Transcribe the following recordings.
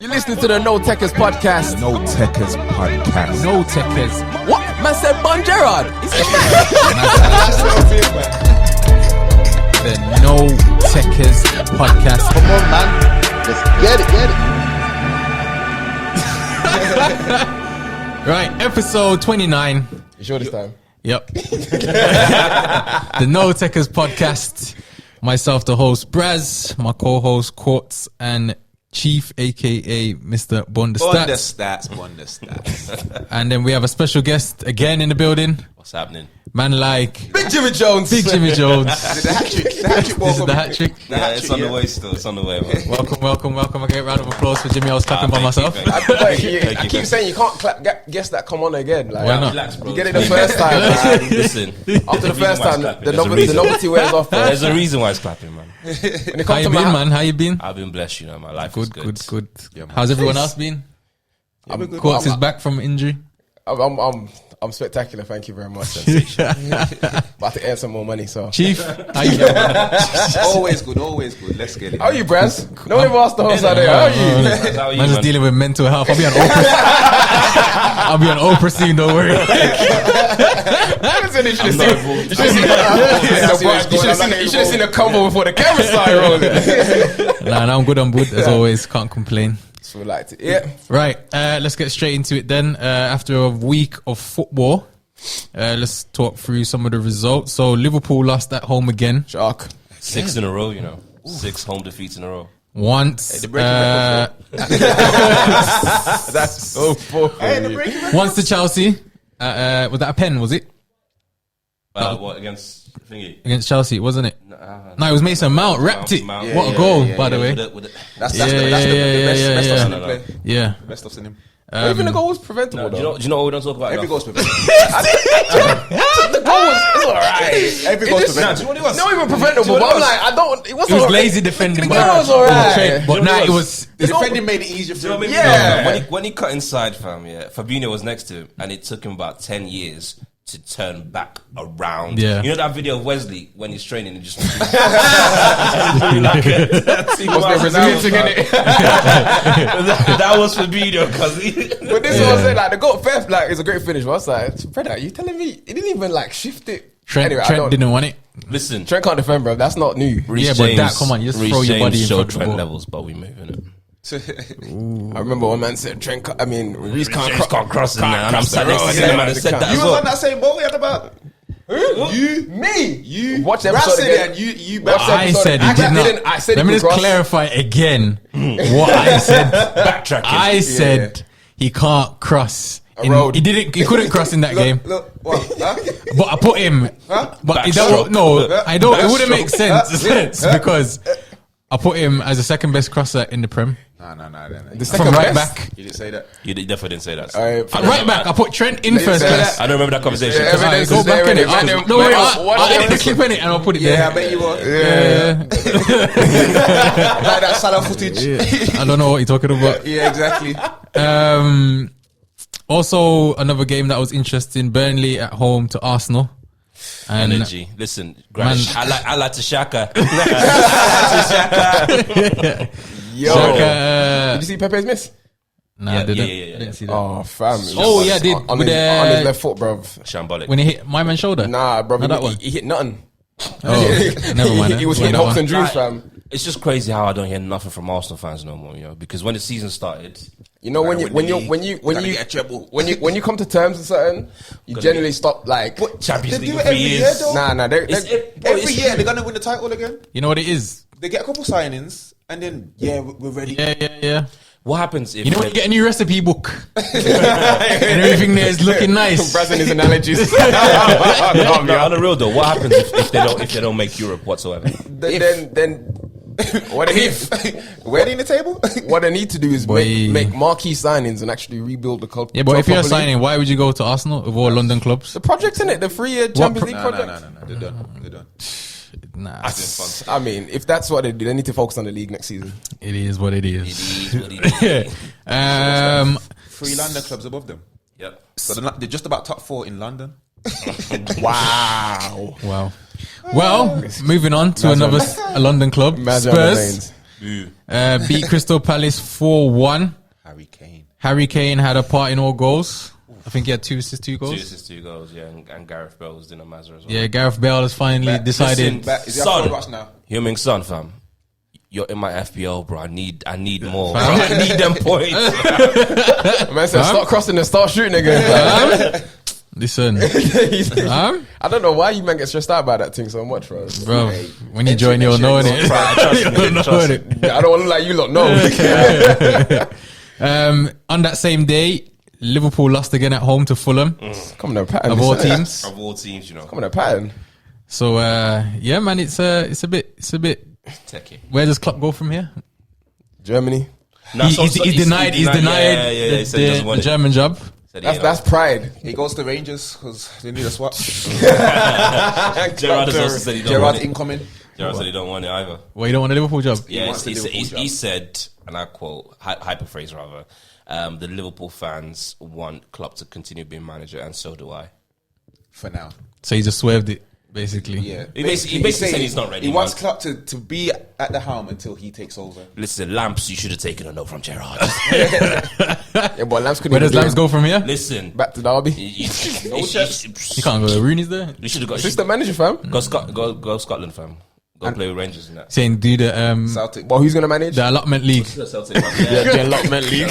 You're listening to the No Tekkers podcast. No Tekkers podcast. No Tekkers. What? Man said Bon Gerard. The No Tekkers podcast. Come on, man. Let's get it. Right, episode 29. You sure this time? Yep. The No Tekkers podcast. Myself, the host, Braz. My co-host, Quartz, and Chief, aka Mr. Bondestats. Bondestats. And then we have a special guest again in the building. What's happening? Man like Big Jimmy Jones. Big Jimmy Jones. The hat trick. This is the hat trick. Yeah, it's on the way still. It's on the way, man. Welcome. I get a round of applause for Jimmy. I was clapping by Thank you, myself. thank you. I keep saying you can't guess that come on again. Like, Why not? Relax, bro. You get it the first time. Man. Listen. After the first time, the There's a reason. novelty wears off. Bro. There's a reason why it's clapping, man. When it How comes you to been, my man? How you been? I've been blessed, you know. My life is good. Good. Yeah, man. How's everyone else been? Quartz is back from injury. I'm spectacular. Thank you very much. About to earn some more money. So Chief, how you been? Always good. Let's get it. how are you, Braz? No one ever asked the host how they are. How are you? How are you, I'm just man? dealing with mental health. I'll be on Oprah. I'll be on Oprah soon, don't worry. You should have seen the combo before the camera started rolling. Nah, I'm good. As always, can't complain. So we liked it. Yeah. Right, let's get straight into it then. After a week of football, let's talk through some of the results. So Liverpool lost at home again. Shark. 6 in a row, you know. 6 home defeats in a row. Once, That's so fucking. once to Chelsea. Was that a pen? Was it What, against Thingy? against Chelsea? Wasn't it? No, it was Mason Mount. Wrapped it. Mount. What a goal, by the way. With it. That's Yeah, the yeah, best yeah, of yeah. in him play. Yeah. Best of in him. Even the goal was preventable, Do though. you know what we don't talk about Every enough? goal's preventable. The goal was alright. Every It goal's just- preventable. Do you know what it was? Not even preventable, but I'm like, I don't. It It was wasn't lazy defending, The but game was alright. but You know now what it it was. The defending made it easier for him. Yeah. When he cut inside, fam, yeah, Fabinho was next to him, and it took him about 10 years to turn back around. Yeah. You know that video of Wesley when he's training and just Must be a Brazilian thing, innit? that was Fabinho, because But this is what I'm saying. Like the goal, fair, like it's a great finish. But I was like, brother, you telling me he didn't even like shift it? Trent didn't want it. listen. Trent can't defend, bro. That's not new. Reece Yeah, but James, that, come on, you just Reece throw your James body in showed front of the Trent ball. levels, but we moving it. I remember one man said Trent. Reece can't James can't cross it, man. And I'm cross sat the next to road, him, yeah. man, and said that You as was well. on that same boat we had about. Me. Watch the Brass episode said again. it and you Watch the I episode. said he I did not. didn't. I said Let he me could just cross. clarify again what I said. Backtracking. I said he can't cross. road. He couldn't cross in that game. Look, what? Huh? But I put him. But it don't, no, I don't. It wouldn't make sense because I put him as the second best crosser in the Prem. No. The From second right best? back. You didn't say that. You definitely didn't say that. Alright, At right back, I put Trent in first say class. I don't remember that conversation. Yeah, Alright, evidence go is back there, in it. innit? Don't worry, What I'll edit the else? clip in it and I'll put it Yeah, I there. bet you will. Yeah. Like that Salah footage. I don't know what you're talking about. Yeah, exactly. Also, another game that was interesting: Burnley at home to Arsenal. And Energy. Listen, Grant, Man. I like to Shaka. Yo. Xhaka, Did you see Pepe's miss? nah, Yeah, I didn't. yeah. Didn't see that. Oh, fam. Oh, yeah, I did. On With his left foot, bruv. Shambolic. When he hit my man's shoulder. Nah, bruv. Not that one. He hit nothing. Oh, never mind. He was Not hitting that hopes one. and dreams, Like, fam. It's just crazy how I don't hear nothing from Arsenal fans no more, you know, because when the season started, You know when you get a treble. when you come to terms with something, you generally stop like. Champions They League do for it every year, years. though. Nah. Every year they're gonna win the title again. You know what it is? They get a couple signings and then we're ready. Yeah. What happens if You know when you get a new recipe book and everything there is looking nice. Brazil his analogies. on the real though, what happens if they don't make Europe whatsoever? Then what they need, Where they in the table? what they need to do is Boy. make marquee signings and actually rebuild the club. Yeah, but if you're properly. signing, why would you go to Arsenal of all London clubs? The project's in it, the 3-year Champions League No. project. They're done. Nah, I mean, if that's what they do, they need to focus on the league next season. it is what it It is. is what it is. 3 London clubs above them. Yep. So they're just about top 4 in London. Wow. Wow. Well, moving on to Man's another on- a London club, Man's on the Spurs. lanes. Beat Crystal Palace 4-1. Harry Kane. Harry Kane had a part in all goals. I think he had 2 assists, 2 2 goals. assists, 2 goals, yeah, and Gareth Bale was in a Mazza as well. Yeah, Gareth Bale has finally decided. Listen, Is he Son. up for us now? Heung-min Son, fam. You're in my FPL, bro. I need more. Bro. I need them points. Man said, start crossing and start shooting again. Listen, I don't know why you man get stressed out about that thing so much, bro. bro, when you join, you'll know it. You'll know it. Yeah, I don't want to look like you lot know. On that same day, Liverpool lost again at home to Fulham. Come on, a pattern. Of all teams. Of all teams, you know. Come on, a pattern. So yeah, man, it's a bit. Techie. Where does Klopp go from here? Germany. No, He's denied he said he doesn't want the it. German job. Said he ain't That's pride. He goes to Rangers because they need a swap. Gerrard has also said he don't Gerrard's want it. incoming. Gerrard said he don't want it either. Well, you don't want a Liverpool job. Yeah, wants the he Liverpool said, and I quote, hyperphrase rather, the Liverpool fans want Klopp to continue being manager, and so do I. For now. So he just swerved it, basically. Yeah. He basically said he's not ready. He wants man. Klopp to be at the helm until he takes over. Listen, Lamps, you should have taken a note from Gerrard. Yeah, but Lambs couldn't Where does even do Lambs it. go from here? Listen, Back to Derby. you You can't go to Rooney's there. should have got Assistant manager, fam. go Scotland, fam. Go play with Rangers and that. Saying do the Celtic. Well, who's going to manage? the allotment league. Celtic, man. The allotment league.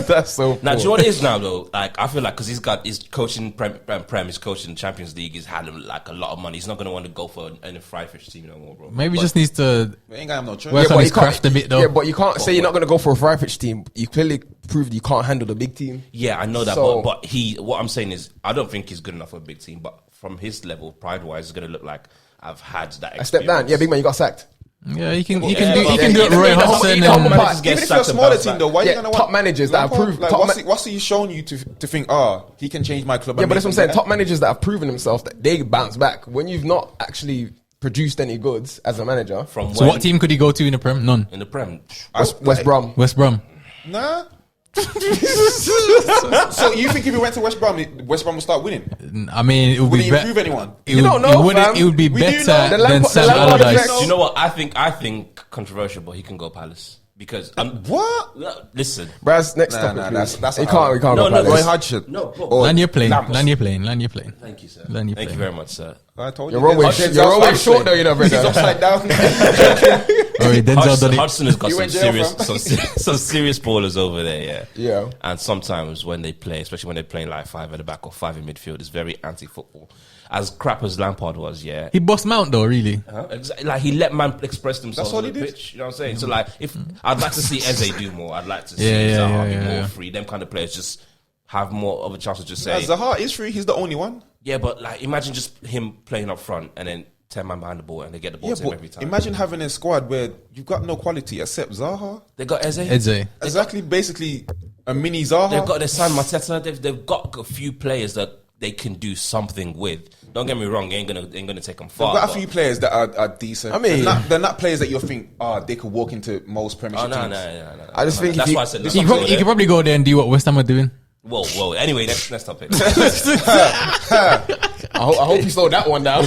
That's so Now, poor. do you know what it is now though? Like, I feel like because he's got his coaching Prem, his coaching Champions League, he's had like a lot of money. He's not gonna want to go for any fry fish team no more, bro. Maybe But just needs to We ain't gonna have no choice. work but on you his can't- craft a bit though. Yeah, but you can't say you're not going to go for a fry pitch team. You clearly proved you can't handle the big team. yeah, I know that. So- but what I'm saying is, I don't think he's good enough for a big team. But from his level, pride wise, it's gonna look like I've had that. A step down. Yeah, big man, you got sacked. Yeah, he can Yeah, do but- it. yeah, Roy even though- Hodgson even though and managers get Even if you're a sacked and smaller bounce team back. though, why Yeah, you gonna top want managers that have Lampard? proved- Like, top what's he shown you to think? He can change my club. Yeah, and but that's what I'm make saying. them Top better? managers that have proven themselves that they bounce back when you've not actually produced any goods as a manager. From So when what team could he go to in the Prem? None. in the Prem? West Brom. West Brom. Nah. So you think if he went to West Brom will start winning? I mean, it would Would be he better. improve anyone? You don't know, fam. It would be We do better know. The than Lampard- Sam the Lampard Allardyce. effect- Do you know what? I think controversial, but he can go Palace because What? listen. Braz, next Nah, topic, nah, please. that's we a- can't No, go no, Palace. Roy Hodgson. No, bro. Or Land your plane. Lamps. Land your plane. Land your plane. Thank you, sir. Land your Thank you plane. very much, sir. I told You're you. always Hodgson's you're always outside short though, you know, He's brother. upside down. Oh, Denzel done it. Hudson has got You some in jail, serious, fam? some serious ballers over there, yeah. Yeah. And sometimes when they play, especially when they're playing like 5 at the back or 5 in midfield, it's very anti-football. As crap as Lampard was, yeah. He bossed Mount though, really. Like he let man express themselves That's all on the he did. pitch. You know what I'm saying? So like, if I'd like to see Eze do more, I'd like to see Yeah, Zaha be yeah, more yeah. free. Them kind of players just have more of a chance to just say, Zaha is free. He's the only one. yeah. But like, imagine just him playing up front and then 10 man behind the ball and they get the ball Yeah, to him but every time. imagine having a squad where you've got no quality except Zaha. They got Eze. Eze. Exactly, basically a mini Zaha. They've signed Mateta. They've got a few players that they can do something with. Don't get me wrong, ain't gonna take them far. They've got a but- few players that are decent. I mean- they're not players that you'll think, they could walk into most Premiership Oh no, teams. no. I just think if that's you- why I said. this let's He not could, go he there. could probably go there and do what West Ham are doing. Whoa. Anyway, next topic. I hope you slowed that one down.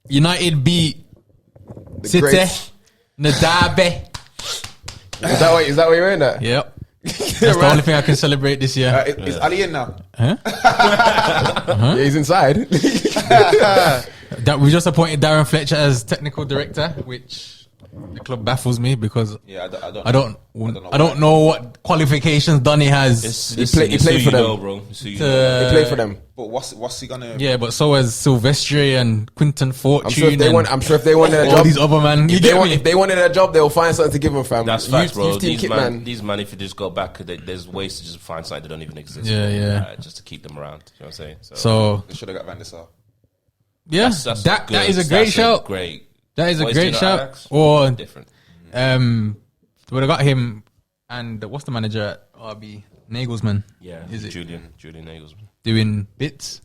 United beat City. greats. Nadabe. Is that what you're in at? Yep. That's the only thing I can celebrate this year. Is Ali in now? Yeah, he's inside. That we just appointed Darren Fletcher as technical director, which the club baffles me because Yeah, I don't know what qualifications Donny has. He played for them. bro. It's who you to- know. He played for them. But what's he gonna? Yeah, but so has Silvestri and Quinton Fortune. I'm sure if they and wanted a all job, these other man. You get me? if they wanted a job, they'll find something to give them, fam. That's facts, bro. Youth team These kit, man, if you just go back, there's ways to just find something that don't even exist. Yeah, bro. yeah. Just to keep them around. You know what I'm saying? So They should have got Van der Sar. yeah, That's that good. is a great shout. Great. That is a What great doing at shout. Ajax? Or Different. would have got him and what's the manager at RB Nagelsmann? Yeah, Is it Julian Nagelsmann. doing bits?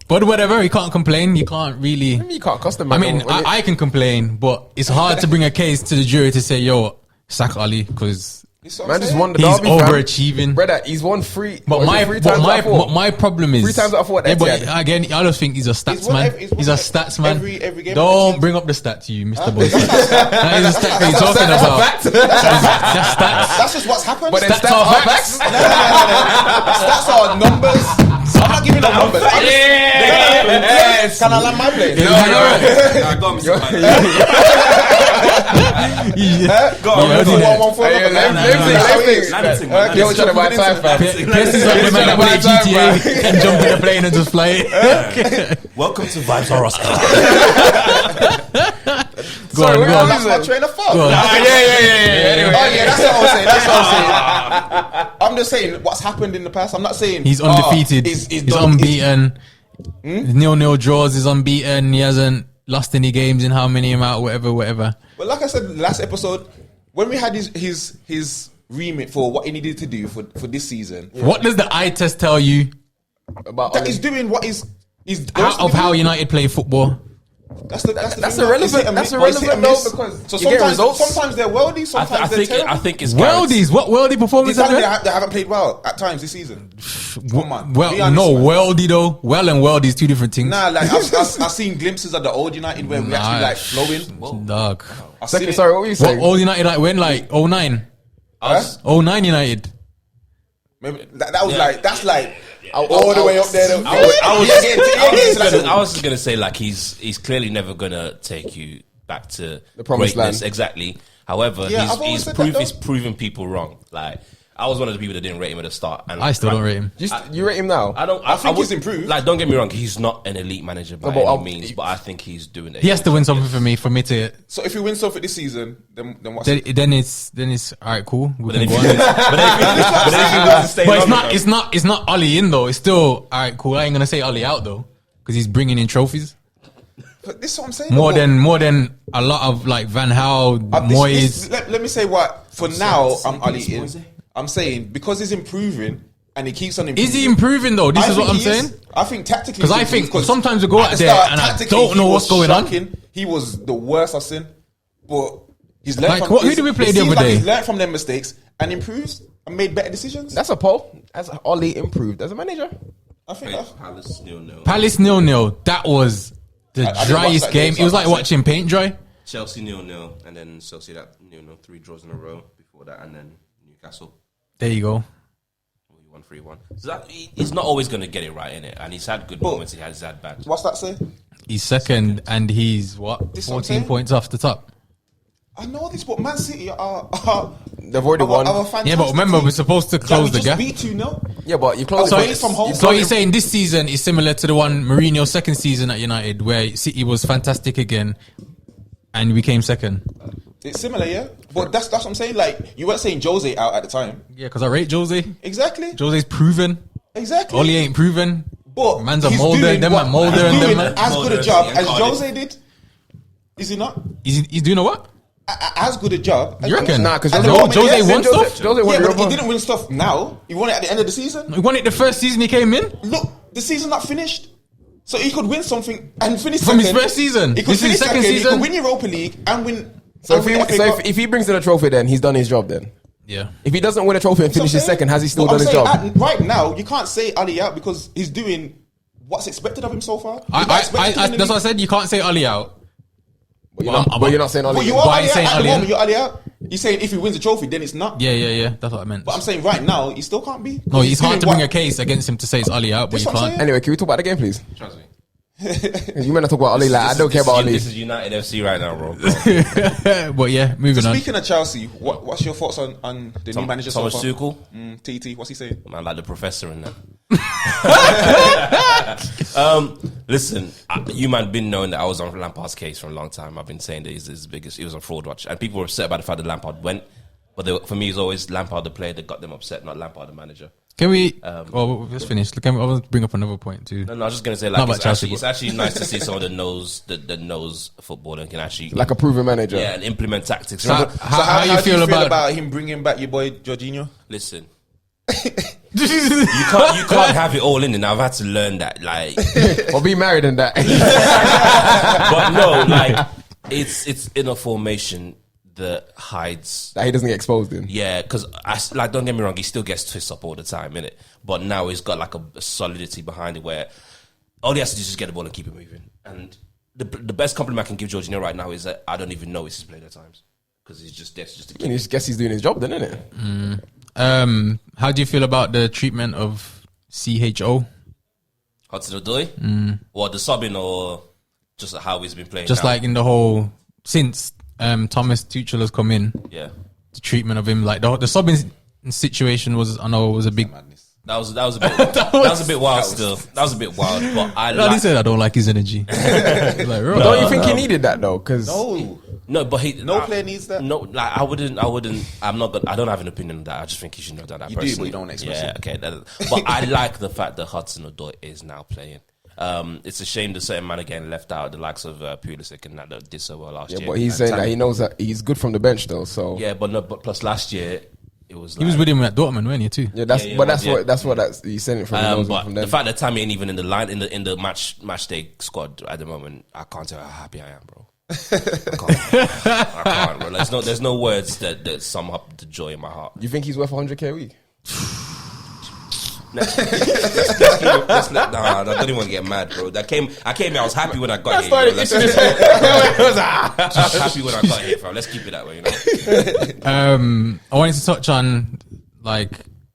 But whatever, you can't complain. You can't really. You can't cost them. I mean, I can complain, but it's hard to bring a case to the jury to say, "Yo, sack Ali," because Man just won the He's derby, fam. overachieving. Brother, he's won three. But what is my it, three times out of four? my problem is 3 times out of 4 Yeah, at but Etihad. again, I just think he's a stats won man. every- he's won He's a like stats man. every game Don't at bring up the stats, you Mr. Boy. That is a stat he's talking about. That's stats. That's just what's happened. But then Stats stats are are facts. facts. Stats are numbers. I'm not giving them numbers. Yes. Can I land my plane? Yeah, Nah, go on, Mr. Man. Go on, Yeah, go on. yeah. One for Hey, another. let Lansing, man. Yo, trying to buy time, fam. Pierce is like the man that play GTA and jump in the plane and just fly it. Welcome to Vibes or Oscar. Go Sorry, on, where go are on. we? That's my train of thought. Go on. Yeah. Anyway. Oh yeah, that's what I was saying. That's what I was saying. I'm just saying what's happened in the past. I'm not saying He's undefeated. He's He's done- unbeaten. 0-0 draws. He's unbeaten. He hasn't lost any games in how many amount, whatever. But like I said last episode, when we had his remit for what he needed to do for this season, What does the eye test tell you About that Oli. he's doing what he's of how United play football? That's the That's thing. irrelevant. Is it a That's miss? But is it a irrelevant, though, miss? because so you get sometimes results. sometimes they're worldy, sometimes they're terrible. I think it's Worldies. What worldy performance He's have telling me they? they haven't played well at times this season. Come on, be Well, honest, no, man. worldy though. Well and worldy is two different things. Nah, like I've seen glimpses of the old United where we actually like flowing. Dog. I've seen Second, it. sorry, what were you What saying? all United like win like 09? Huh? 09 United. Maybe that was like that's like I'll- all the I'll- way up there. I was gonna say like he's clearly never gonna take you back to The promised greatness. land. Exactly. However, Yeah, I've always he's said that, though. he's proven people wrong. Like I was one of the people that didn't rate him at the start, and I still don't rate him. You rate him now? I don't. I think would- he's improved. Like, don't get me wrong, he's not an elite manager by No, but any I'll- means, but I think he's doing it. He has to win something for me to. So if we win something this season, then what's Then it's all right. Cool. We But then can if go he on. wins, but then if he wins to stay But it's longer, not. It's not Ollie in though. It's still all right. Cool. I ain't gonna say Ollie out though because he's bringing in trophies But this is what I'm saying. more though. than a lot of like Van Gaal, This- Moyes. let me say what for now I'm Ali in. I'm saying because he's improving and he keeps on improving. Is he improving though? This I is what think I'm he is. saying. I think tactically, Because I he's think improved, sometimes we go at out the there start, and I tactically, don't know he what's was going on. shocking. He was the worst I've seen, but he's learned Like, from. who did we play it the seems other like day? He's learned from their mistakes and improves and made better decisions. That's a poll. As Oli improved as a manager. I think. Palace 0-0. Palace 0-0. That was the I didn't watch driest that game, game. so It was I like can't say. watching paint dry. Chelsea 0-0, and then Sociedad 0-0, 3 draws in a row before that, and then Newcastle. There you go. We won 3-1. So that, he's not always going to get it right in it, and he's had good moments. He has had bad. What's that say? He's second and he's what? This what I'm 14 saying? points off the top. I know this, but Man City are They've already won. Yeah, but remember we're supposed to close the gap. Beat 2-0. Yeah, but you close So, Away from home. so you're saying this season is similar to the one Mourinho's second season at United, where City was fantastic again, and we came second. It's similar, yeah. But that's what I'm saying. Like you weren't saying Jose out at the time. Yeah, because I rate Jose. Exactly. Jose's proven. Exactly. Oli ain't proven. But Man's a he's molder, doing them what- man molder he's and them doing man. as good a Molder, job yeah, as Cardiff. Jose did. Is he not? He's doing a what? As good a job. as You reckon? Jose. Nah, because At the Jose moment, won yes. stuff? Jose won Yeah, but he Europa. didn't win stuff now. He won it at the end of the season. He won it the first season he came in. Look, the season's not finished. So he could win something and finish From his second. first season. He could This is finish his second second. He season. could win Europa League and win. So, and win FA Cup. if he brings in a trophy, then he's done his job. Then Yeah. if he doesn't win a trophy and So I'm finishes saying- second, has he still but done I'm his saying job? Right now, you can't say Ali out because he's doing what's expected of him so far. He's not expected to win the That's what I league. said. You can't say Oli out. But you're not saying But Ali. you in. are Why Ali you saying out at Ali the in? moment. You're Ali out. You're saying if he wins the trophy, then it's not. Yeah. That's what I meant. But I'm saying right now, he still can't be. No, it's hard doing to bring what- a case against him to say it's Ali out, but That's you what I'm can't. saying. Anyway, can we talk about the game, please? Trust me. You meant to talk about Ali. Like I don't care about Ali. This is United FC right now, bro. But yeah, moving on. Speaking of Chelsea, what's your thoughts on the new manager so Thomas far? Tuchel, TT, what's he saying? man, like the professor in that. Listen, you man been knowing that I was on Lampard's case for a long time. I've been saying that he's his biggest. He was on fraud watch, and people were upset about the fact that Lampard went. But for me, it's always Lampard the player that got them upset, not Lampard the manager. Can we? Well, let's finish. I want to bring up another point too. No, I was just gonna say Not like about it's Chelsea, actually, it's actually nice to see someone that knows football and can actually Like a proven manager. yeah and implement tactics. How, So how you do feel about? him bringing back your boy Jorginho? Listen, you can't have it all in, and I've had to learn that. Like, Or be married in that. but no, like it's in a formation that hides. That he doesn't get exposed in. Yeah, because like, don't get me wrong, he still gets twisted up all the time, innit? But now he's got like a solidity behind it where all he has to do is just get the ball and keep it moving. And the best compliment I can give Jorginho right now is that I don't even know it's his playing at times because he's just there just to keep. I guess he's doing his job then, isn't it? How do you feel about the treatment of CHO? Hudson-Odoi? Or the subbing or just how he's been playing Just now? like in the whole, since Thomas Tuchel has come in, Yeah. the treatment of him, like the subbing situation was a big. That was a bit that was a bit wild still. That was a bit wild, but I No, he like said I don't like his energy. Like, bro, Don't you think he needed that though? Because No, but no player needs that. No, like I wouldn't. I'm not gonna. I don't have an opinion on that. I just think he should have done that. You do, but personally. you don't express Yeah, it. okay. But I like the fact that Hudson-Odoi is now playing. It's a shame that certain man are getting left out. The likes of Pulisic and that did so well last year. yeah, but he's saying that he knows that he's good from the bench though. So Yeah, but plus last year it was. he was with him at Dortmund, weren't he too? yeah, that's Yeah, but that's yeah. what he's saying it from. He knows it But from the them. fact that Tammy ain't even in the line in the match day squad at the moment, I can't tell how happy I am, bro. I can't, bro. There's no words that sum up the joy in my heart. You think he's worth 100k a week? Nah, I don't even want to get mad, bro. I came here, I was happy when I got here. Bro. I was happy when I got here, bro. Let's keep it that way, you know. I wanted to touch on like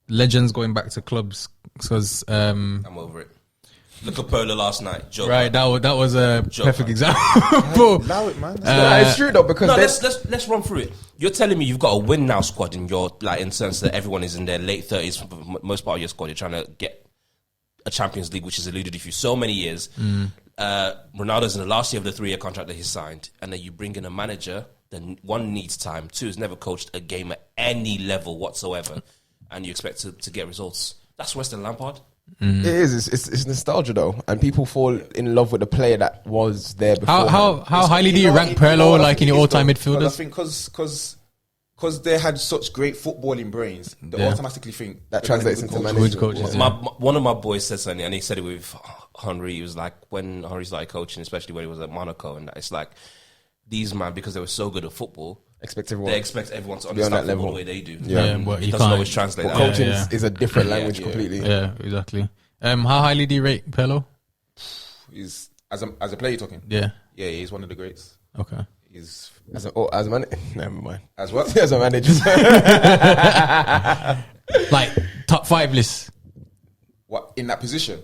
legends going back to clubs because I'm over it. Look at Perla last night. Joke. right, that was a Joke, perfect man. example. Allow it, man. It's true though because No, they- let's run through it. You're telling me you've got a win now squad in your like in the sense that everyone is in their late 30s for most part of your squad. You're trying to get a Champions League, which has eluded you for so many years. Ronaldo's in the last year of the 3-year contract that he signed, and then you bring in a manager that one needs time, two has never coached a game at any level whatsoever, and you expect to get results. That's Western Lampard. it is. It's nostalgia though, and people fall in love with the player that was there before. How highly do you rank Perlo like in your all-time midfielders? I think because they had such great footballing brains, they Yeah. automatically think that they're gonna translates be into good management. coaches, Yeah. One of my boys said something, and he said it with Henry. He was like, when Henry started coaching, especially when he was at Monaco, and it's like these man, because they were so good at football, Expect everyone. they expect everyone to Be on that understand football level. the way they do. Yeah, but it you doesn't can't- always translate But that. coaching Yeah. is a different language completely. Yeah, exactly. How highly do you rate Perlo? He's as a player you're talking. Yeah. Yeah, he's one of the greats. Okay. He's As a manager, never mind. as what? As a manager, Like top 5 list What in that position?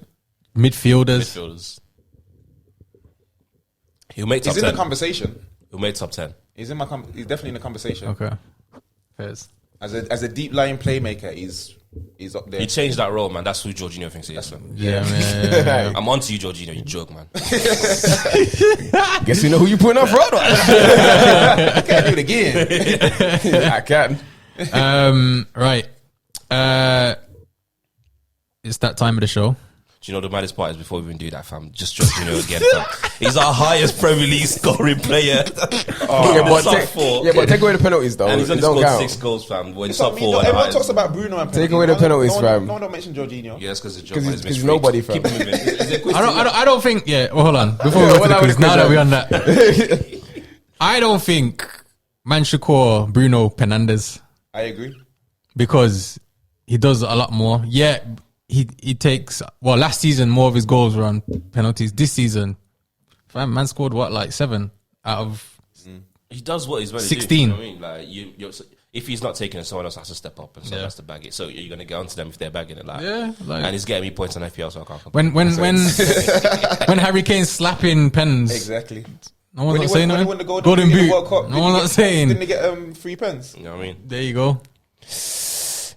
midfielders. Midfielders. He'll make top He's in 10. the conversation. He'll make top 10. He's he's definitely in the conversation. Okay. Fairs. As a deep lying playmaker, he's up there. He changed that role, man. That's who Jorginho thinks he is. Yeah, man. I'm onto you, Jorginho. You joke, man. guess you know who you putting up front. I can't do it again. I can. Right. It's that time of the show. Do you know the maddest part is before we even do that, fam? Just Jorginho again, fam. He's our highest Premier League scoring player. But take away the penalties though. And he's It only don't scored count. 6 goals, fam. When It's top not me, 4. no, and everyone highest. talks about Bruno and Take away the penalties, fam. No one don't mention Jorginho. Yeah, that's because the 'Cause job he's has nobody, fam. Keep moving. Is there a quiz I don't think. Yeah. Well, hold on. Before Yeah, we go well, to the now quiz, with the now that quiz, we're on that, I don't think man should call Bruno Fernandes I agree. because he does a lot more. Yeah, he takes. Well, last season more of his goals were on penalties. This season, fam, man scored what, like 7 out of. He does what he's meant to 16. do. You know what I mean? Like if he's not taking it, someone else has to step up and someone has to bag it. So you're gonna get onto them if they're bagging it. Like, Yeah, like- and he's getting me points on FPL, so I can't complain. When Harry Kane's slapping pens, Exactly. no one's When not he saying won nothing. the Golden Golden Boot in Boot. the World Cup, No one's not saying. Didn't he get 3 pens? You know what I mean? There you go.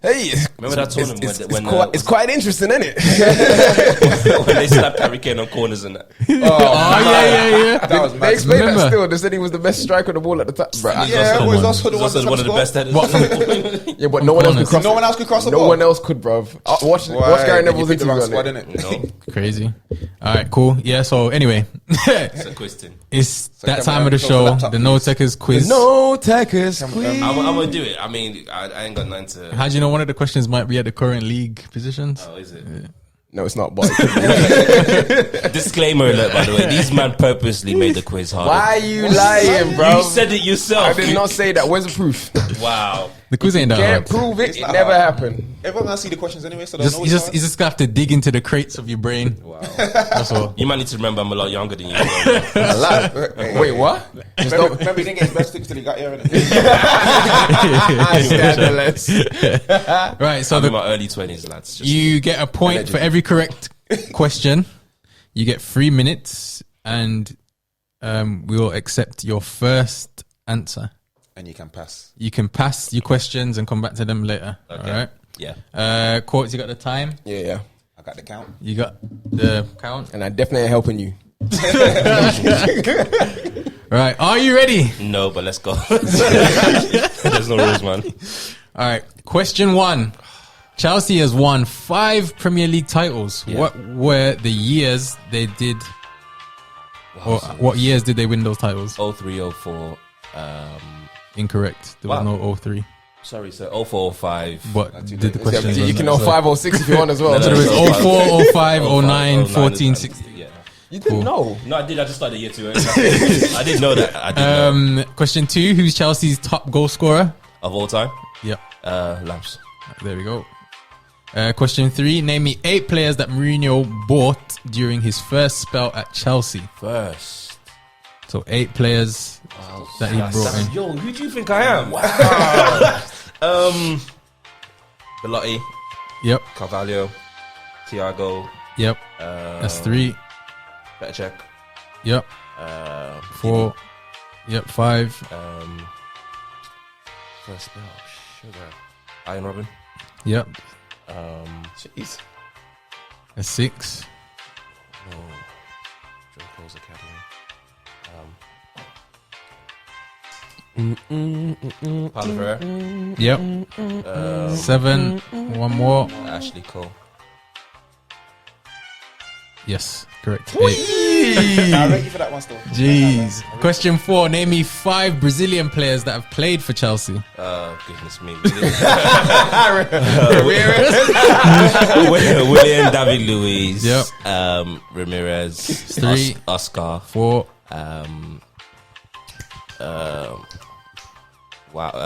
Hey, Remember that tournament it's quite interesting, isn't it? when they slapped Harry Kane on corners and that? Oh yeah. That was They mad. explained Remember? that still. They said he was the best striker of the ball at the time. Bruh, Yeah, Come it was on. also the He's one also one of the best headers. yeah, but no one else could corners. cross. No one else could cross the No ball. one else could, bruv. Watch Gary Neville's picked the wrong interview on squad, it. innit? No, Crazy. All right, cool. Yeah. So anyway, it's a question. it's that come time on, of the close the show. laptop, The No please. Tekkers Quiz. No Tekkers Quiz. I'm gonna do it. I mean, I ain't got nothing to. How do you know one of the questions might be at the current league positions? Oh, is it? No, it's not. But Disclaimer alert, by the way. These man purposely made the quiz harder. why are you lying, bro? You said it yourself. I did not say that. Where's the proof? Wow. The quiz ain't that Can't hard. prove it. It's It not never hard. happened. Everyone gonna see the questions anyway, so they Just, know you it's just, you just have to dig into the crates of your brain. Wow. That's all. You might need to remember I'm a lot younger than you. A lot. Wait, what? Just don't. Remember, he didn't get his best sticks till he got here. Innit? Scandalous. Right, so I'm in the, my early 20s, lads. Just you get a point for every correct question. You get 3 minutes, and we'll accept your first answer. And you can pass. You can pass your questions and come back to them later. Okay. All right. Yeah. Quartz, you got the time. Yeah. I got the count. You got the count. And I definitely ain't helping you. Right. Are you ready? No, but let's go. There's no rules, man. All right. Question 1. Chelsea has won 5 Premier League titles. Yeah. What were the years they did? Or what years did they win those titles? 03, 04. Incorrect. There was Wow. no 03. Sorry, so 04, 05. But did the question? You can know 5 or 6 if you want as well. No, So no, there was 04, 05, 09, 09, 14, 16. Yeah. You didn't know. No, I did. I just started a year too early. I didn't know that. I didn't know. Question 2. Who's Chelsea's top goal scorer? Of all time, Yep. Lamps. There we go. Question 3. Name me 8 players that Mourinho bought during his first spell at Chelsea. First. So 8 players that he brought in. Yo, who do you think I am? Wow. Belotti, Yep. Carvalho, Thiago, Yep. That's 3. Petr Yep. 4. Yep. 5. First spell, sugar. Iron Robin. Yep. Jeez. That's 6. Draco's Academy. Palmer, Yep. 7. One more. Ashley Cole. Yes. Correct. 8. I rate you for that one still. Jeez. Question 4. Name me 5 Brazilian players that have played for Chelsea. Goodness me. Ramirez. William David Luiz. Yep. Ramirez. 3. Oscar. 4.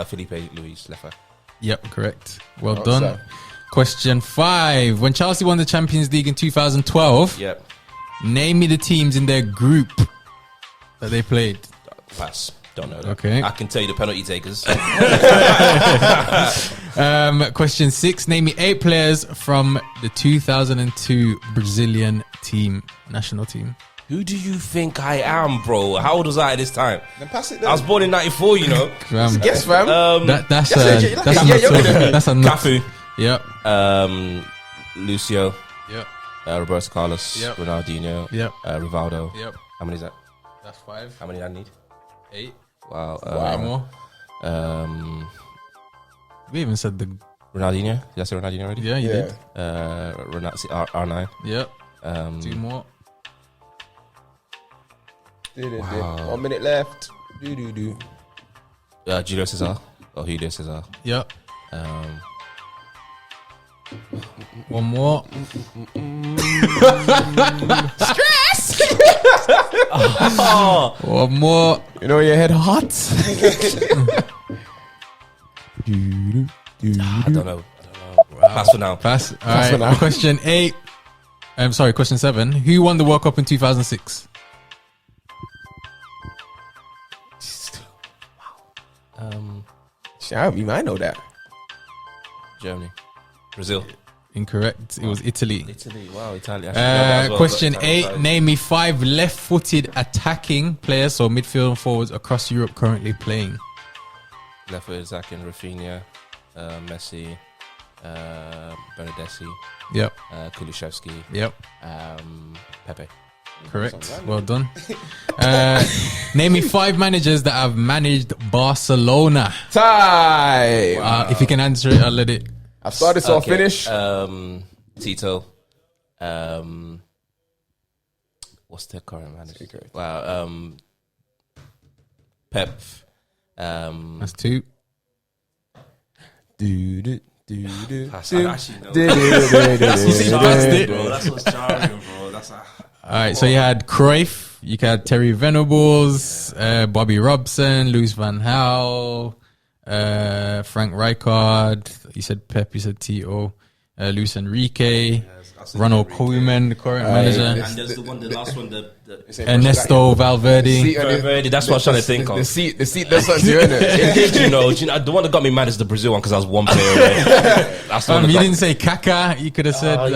Felipe Luis Leffer. Yep. Correct. Well Oh, done. so- Question 5. When Chelsea won the Champions League in 2012, Yep. name me the teams in their group that they played. Pass. Don't know that. Okay. I can tell you the penalty takers. Question 6. Name me 8 players from the 2002 Brazilian team, national team. Who do you think I am, bro? How old was I at this time? Then pass it I was then. born in 94, you know. Guess, fam. That's Yes, a yeah, that's a yeah, younger than me. that's a nut. Cafu. Yep. Lucio. Yep. Roberto Carlos. Yep. Ronaldinho. Yep. Rivaldo. Yep. How many is that? That's 5. How many do I need? 8. Wow. 8 more. We even said the. Ronaldinho. Did I say Ronaldinho already? Yeah, you Yeah. did. R9. Yep. 2 more. Wow. 1 minute left. Do. Julio Cesar. Or Julio Cesar. Yep. 1 more. One more. You know your head hot. I don't know. Pass for now. Pass. All for right. now. Question 8. I'm sorry. Question 7. Who won the World Cup in 2006? Shout you might know that. Germany. Brazil. Incorrect. It was Italy. Italy. Wow, Italy. I should know that as well, Question but 8. Name me 5 left-footed attacking players, so midfield and forwards across Europe currently playing. Left foot attacking Rafinha, Messi, Bernadeschi, Yep. Kulusevski, Yep. Pepe. Correct. Well done. Name me 5 managers that have managed Barcelona. Time. If you can answer it, I'll let it. I've started, so I'll finish. Tito. What's their current manager? Wow. Pep. That's 2. Pass. I actually know. That's what's jarring, bro. That's what's jarring, bro. That's All right, so you had Cruyff, you had Terry Venables, Bobby Robson, Luis Van Gaal, Frank Rijkaard. You said Pep, you said Tito, Luis Enrique, Ronald Koeman, the current manager, and there's the last one, the Ernesto Valverde. Valverde. That's what I was trying to think of. The seat does something to you, innit? Do you know, the one that got me mad is the Brazil one because I was one player away. That's the one that You got- didn't say Kaká. You could have said I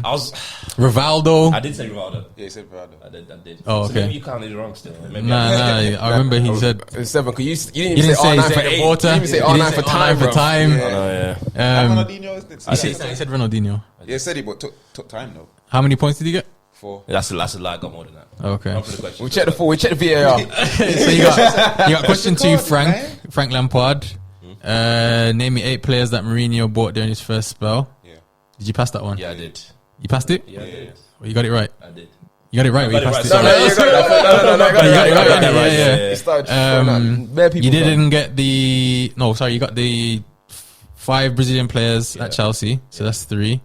was. Rivaldo. I did say Rivaldo. Yeah, he said Ronaldo. I did. Oh, So okay. maybe you counted it wrong still. Maybe Nah. I remember he said. It's 7, because you You didn't even didn't say say R9 for 8. water. You didn't even say You didn't R9 for time, bro. time. Yeah. Ronaldinho. He said Ronaldinho. Yeah, said it, but took time though. How many points did he get? 4. That's a lie. I got more than that. Okay. Not for the question. We check the VAR. So you got question 2, Frank Lampard. Name me 8 players that Mourinho bought during his first spell. Yeah. Did you pass that one? Yeah, I did. You passed it? Yeah, I did. Well, you got it right. I did. You got it right. Or you got it passed right. it. No, you got it. No, you got You got it right. Yeah, Yeah, yeah. He started throwing out bare people. You didn't get the you got the 5 Brazilian players at Chelsea, so that's 3.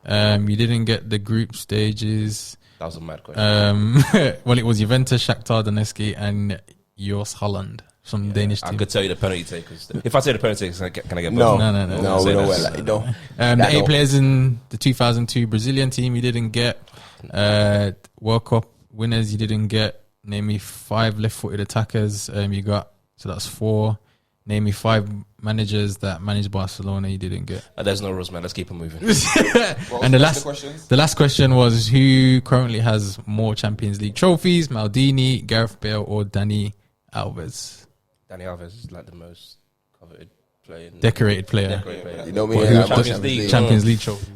You didn't get the group stages. That was a mad question. Well, it was Juventus, Shakhtar Donetsk, and Jos Holland, some Danish I team. could tell you the penalty takers. If I say the penalty takers, can I get No, both? No. we Say don't that. wear like no. The 8 players in the 2002 Brazilian team you didn't get. World Cup winners you didn't get. Name me 5 left-footed attackers. You got, so that's 4. Name me 5 managers that managed Barcelona you didn't get. There's no rules, man. Let's keep it moving. And the last question was who currently has more Champions League trophies, Maldini, Gareth Bale, or Dani Alves? Dani Alves is like the most coveted player. Decorated player. Decorated player. You know me. Well, yeah, who- Champions League. Champions League trophy.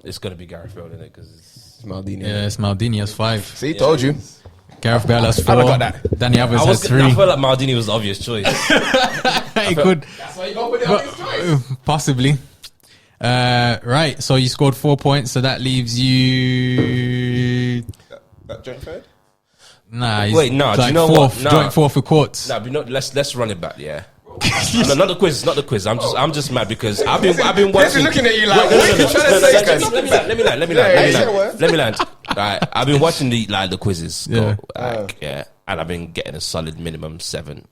It's gonna be Gareth Bale in it because It's Maldini. Yeah, it's Maldini has 5. See, told you. Gareth Bale has 4. I got that. Dani Alves I has 3. felt like Maldini was the obvious choice. He could. That's why you go with the obvious choice. Possibly. Right, so you scored 4 points, so that leaves you. That joint third? Nah, he's Wait, no, do you like know fourth, what? Nah. joint 4th for Courts. Nah, but let's run it back. Yeah. No, not the quiz. Not the quiz. I'm just mad because I've been watching. He's looking at you like, Wait, what are you trying to say, guys? Let me land. Right, I've been watching the quizzes. Yeah. And I've been getting a solid minimum 7.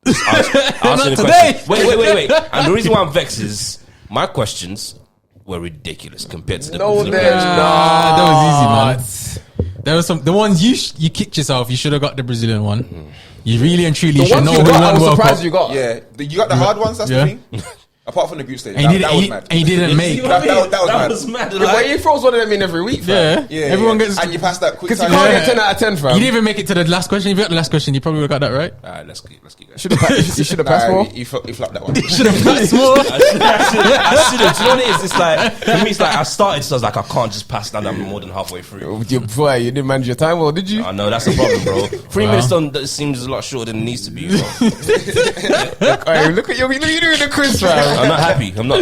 Not today. Wait. And the reason why I'm vexed is my questions were ridiculous compared to the No, quiz. there's not. That was easy, man. There was the ones you kicked yourself. You should have got the Brazilian one. You really and truly The should ones know you who got, I won was World surprised Cup. you got. Yeah. You got the hard ones, that's Yeah. the thing? Apart from the group stage. And he That was didn't. mad. And he didn't make. That was mad. mad. Yeah, but he throws one of them in every week, fam. Yeah. Everyone gets. And you passed that quick Because you time. can't Yeah. get 10 out of 10, fam. You didn't even make it to the last question. If you got the last question, you probably would have got that right. Alright, let's keep going. You should have passed more. You flopped that one. Should have passed more. I should have. Do you know what it is? It's like for me, it's like I started, so I was like, I can't just pass now that I'm more than halfway through. Boy, you didn't manage your time well, did you? I know that's the problem, bro. 3 minutes done, that seems a lot shorter than it needs to be. Bro. Hey, look at you doing the quiz, fam. I'm not happy. I'm not.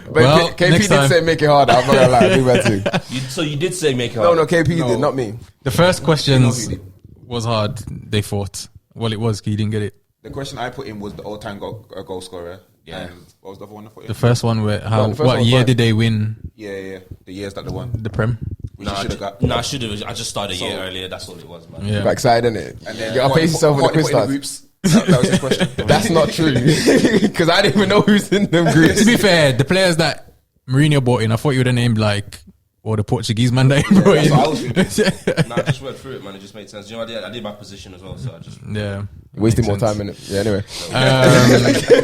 But Well, KP next did time. say make it harder. I'm not gonna lie. Do that too. So you did say make it No, hard. KP did, not me. The first questions did. was hard. They fought. Well, it was. 'Cause you didn't get it. The question I put in was the all-time goal scorer. Yeah. And what was the other one I put in? The first one where No, the first what one was year fine. did they win Yeah. The years that they won. the Prem? Which you should have got. No, I should have. I just started a year So- earlier. That's all it was, man. Yeah. Backside, innit? And then You gotta pace yourself when the quiz starts. groups. That was his question. That's not true. Because I didn't even know who's in them To groups. be fair, the players that Mourinho bought in, I thought you would have named like or the Portuguese man that he brought That's in. what I was thinking. No, I just went through it, man. It just made sense. You know, I did my position as well, so I just. Yeah. Wasting more Makes time in it. Yeah, anyway.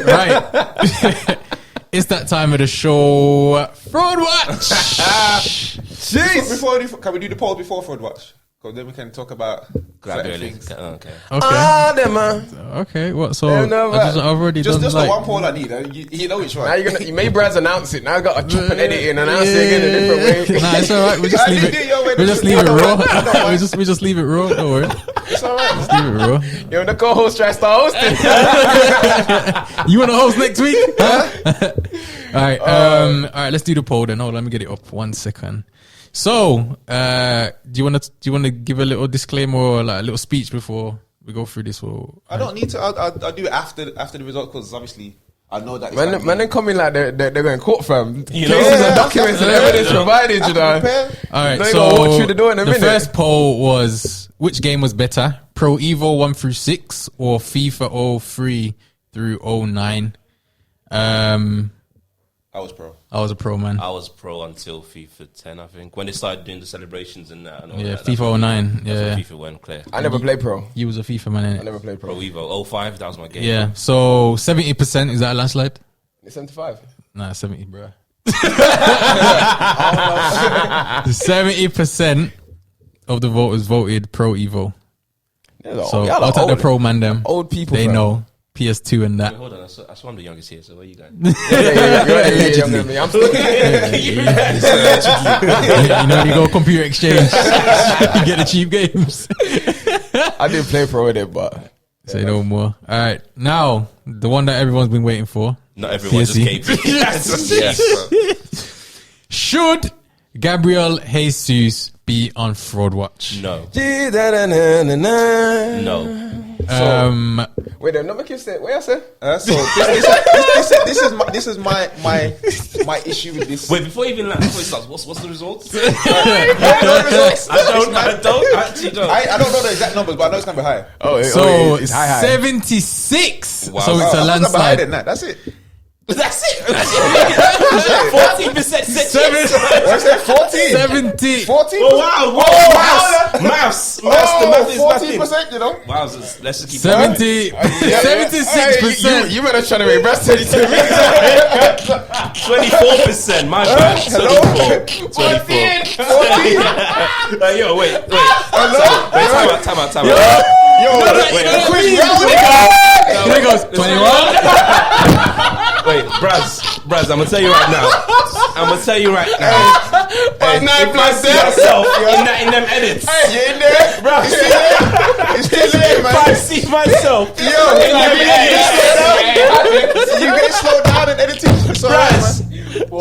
Right. It's that time of the show. Fraud Watch. Before, can we do the poll before Fraud Watch? Because then we can talk about Grab certain early. things. Okay. Okay. Them, man. Okay. What? So Yeah, no, I've already Just done the like. one poll I need. You know which one. Now you made Braz announce it. Now I got to chop and edit it and announce it again in a different way. Nah, it's all right. We just I leave didn't do your way. it. We just leave it raw. we just leave it raw. Don't worry. It's alright. Just leave it raw. Yo, the co-host try to start hosting. You want to host next week? Huh? All right. All right. Let's do the poll then. Hold on, let me get it up. 1 second. So, do you want to give a little disclaimer or like a little speech before we go through this? Or I don't need to. I'll do it after the result because obviously I know that. Man, they come in like they're going court, fam. You know? Cases and documents and evidence provided, you know. All right, They so gonna walk through the door in a minute. first poll was which game was better, Pro Evo 1 through 6 or FIFA 03 through 09? I was pro. I was a pro, man. I was pro until FIFA 10, I think. When they started doing the celebrations and that. And all Yeah, that, FIFA 09. That's Yeah, when FIFA went clear. I never played pro. you was a FIFA man, I innit? never played pro. Pro Evo 05, that was my game. Yeah, so 70%, is that a landslide? It's 75. Nah, 70, bro. 70% of the voters voted pro Evo. So Y'all out are of the old, pro man, them old people. they fam. know PS2 and that. Wait, hold on, I swear I'm the youngest here, so where you going? Yeah, younger than me. I'm still. You know, you go computer exchange, you get the cheap games. I didn't play pro with it, but Say no more. All right, now the one that everyone's been waiting for. Not everyone just PSC. KP. Yes. Should Gabriel Jesus be on Fraud Watch? No. No. No. Wait, the number keeps saying. What I say? So this is my issue with this. Wait, before you even before it starts, what's the results? I don't. I actually don't. I don't know the exact numbers, but I know it's gonna be high. So it's high. 76. Wow. So it's a It's gonna be higher landslide. than that. That's it. That's it. 14% said yes. What's that? 14. 70. 14. Oh, wow. Maths. The math is nothing. 14%. You know. Wow, let's just keep 70. 76%. You better try to make best 32 minutes. 24%. My bad. 24. Yo, wait. Time out. There it goes. 21. Wait, Braz, I'm gonna tell you right now. Hey, 9 plus Yourself in them edits. You in there? Bro, It's still there, man. I see myself. Yo, you get slowed down in editing. Braz, I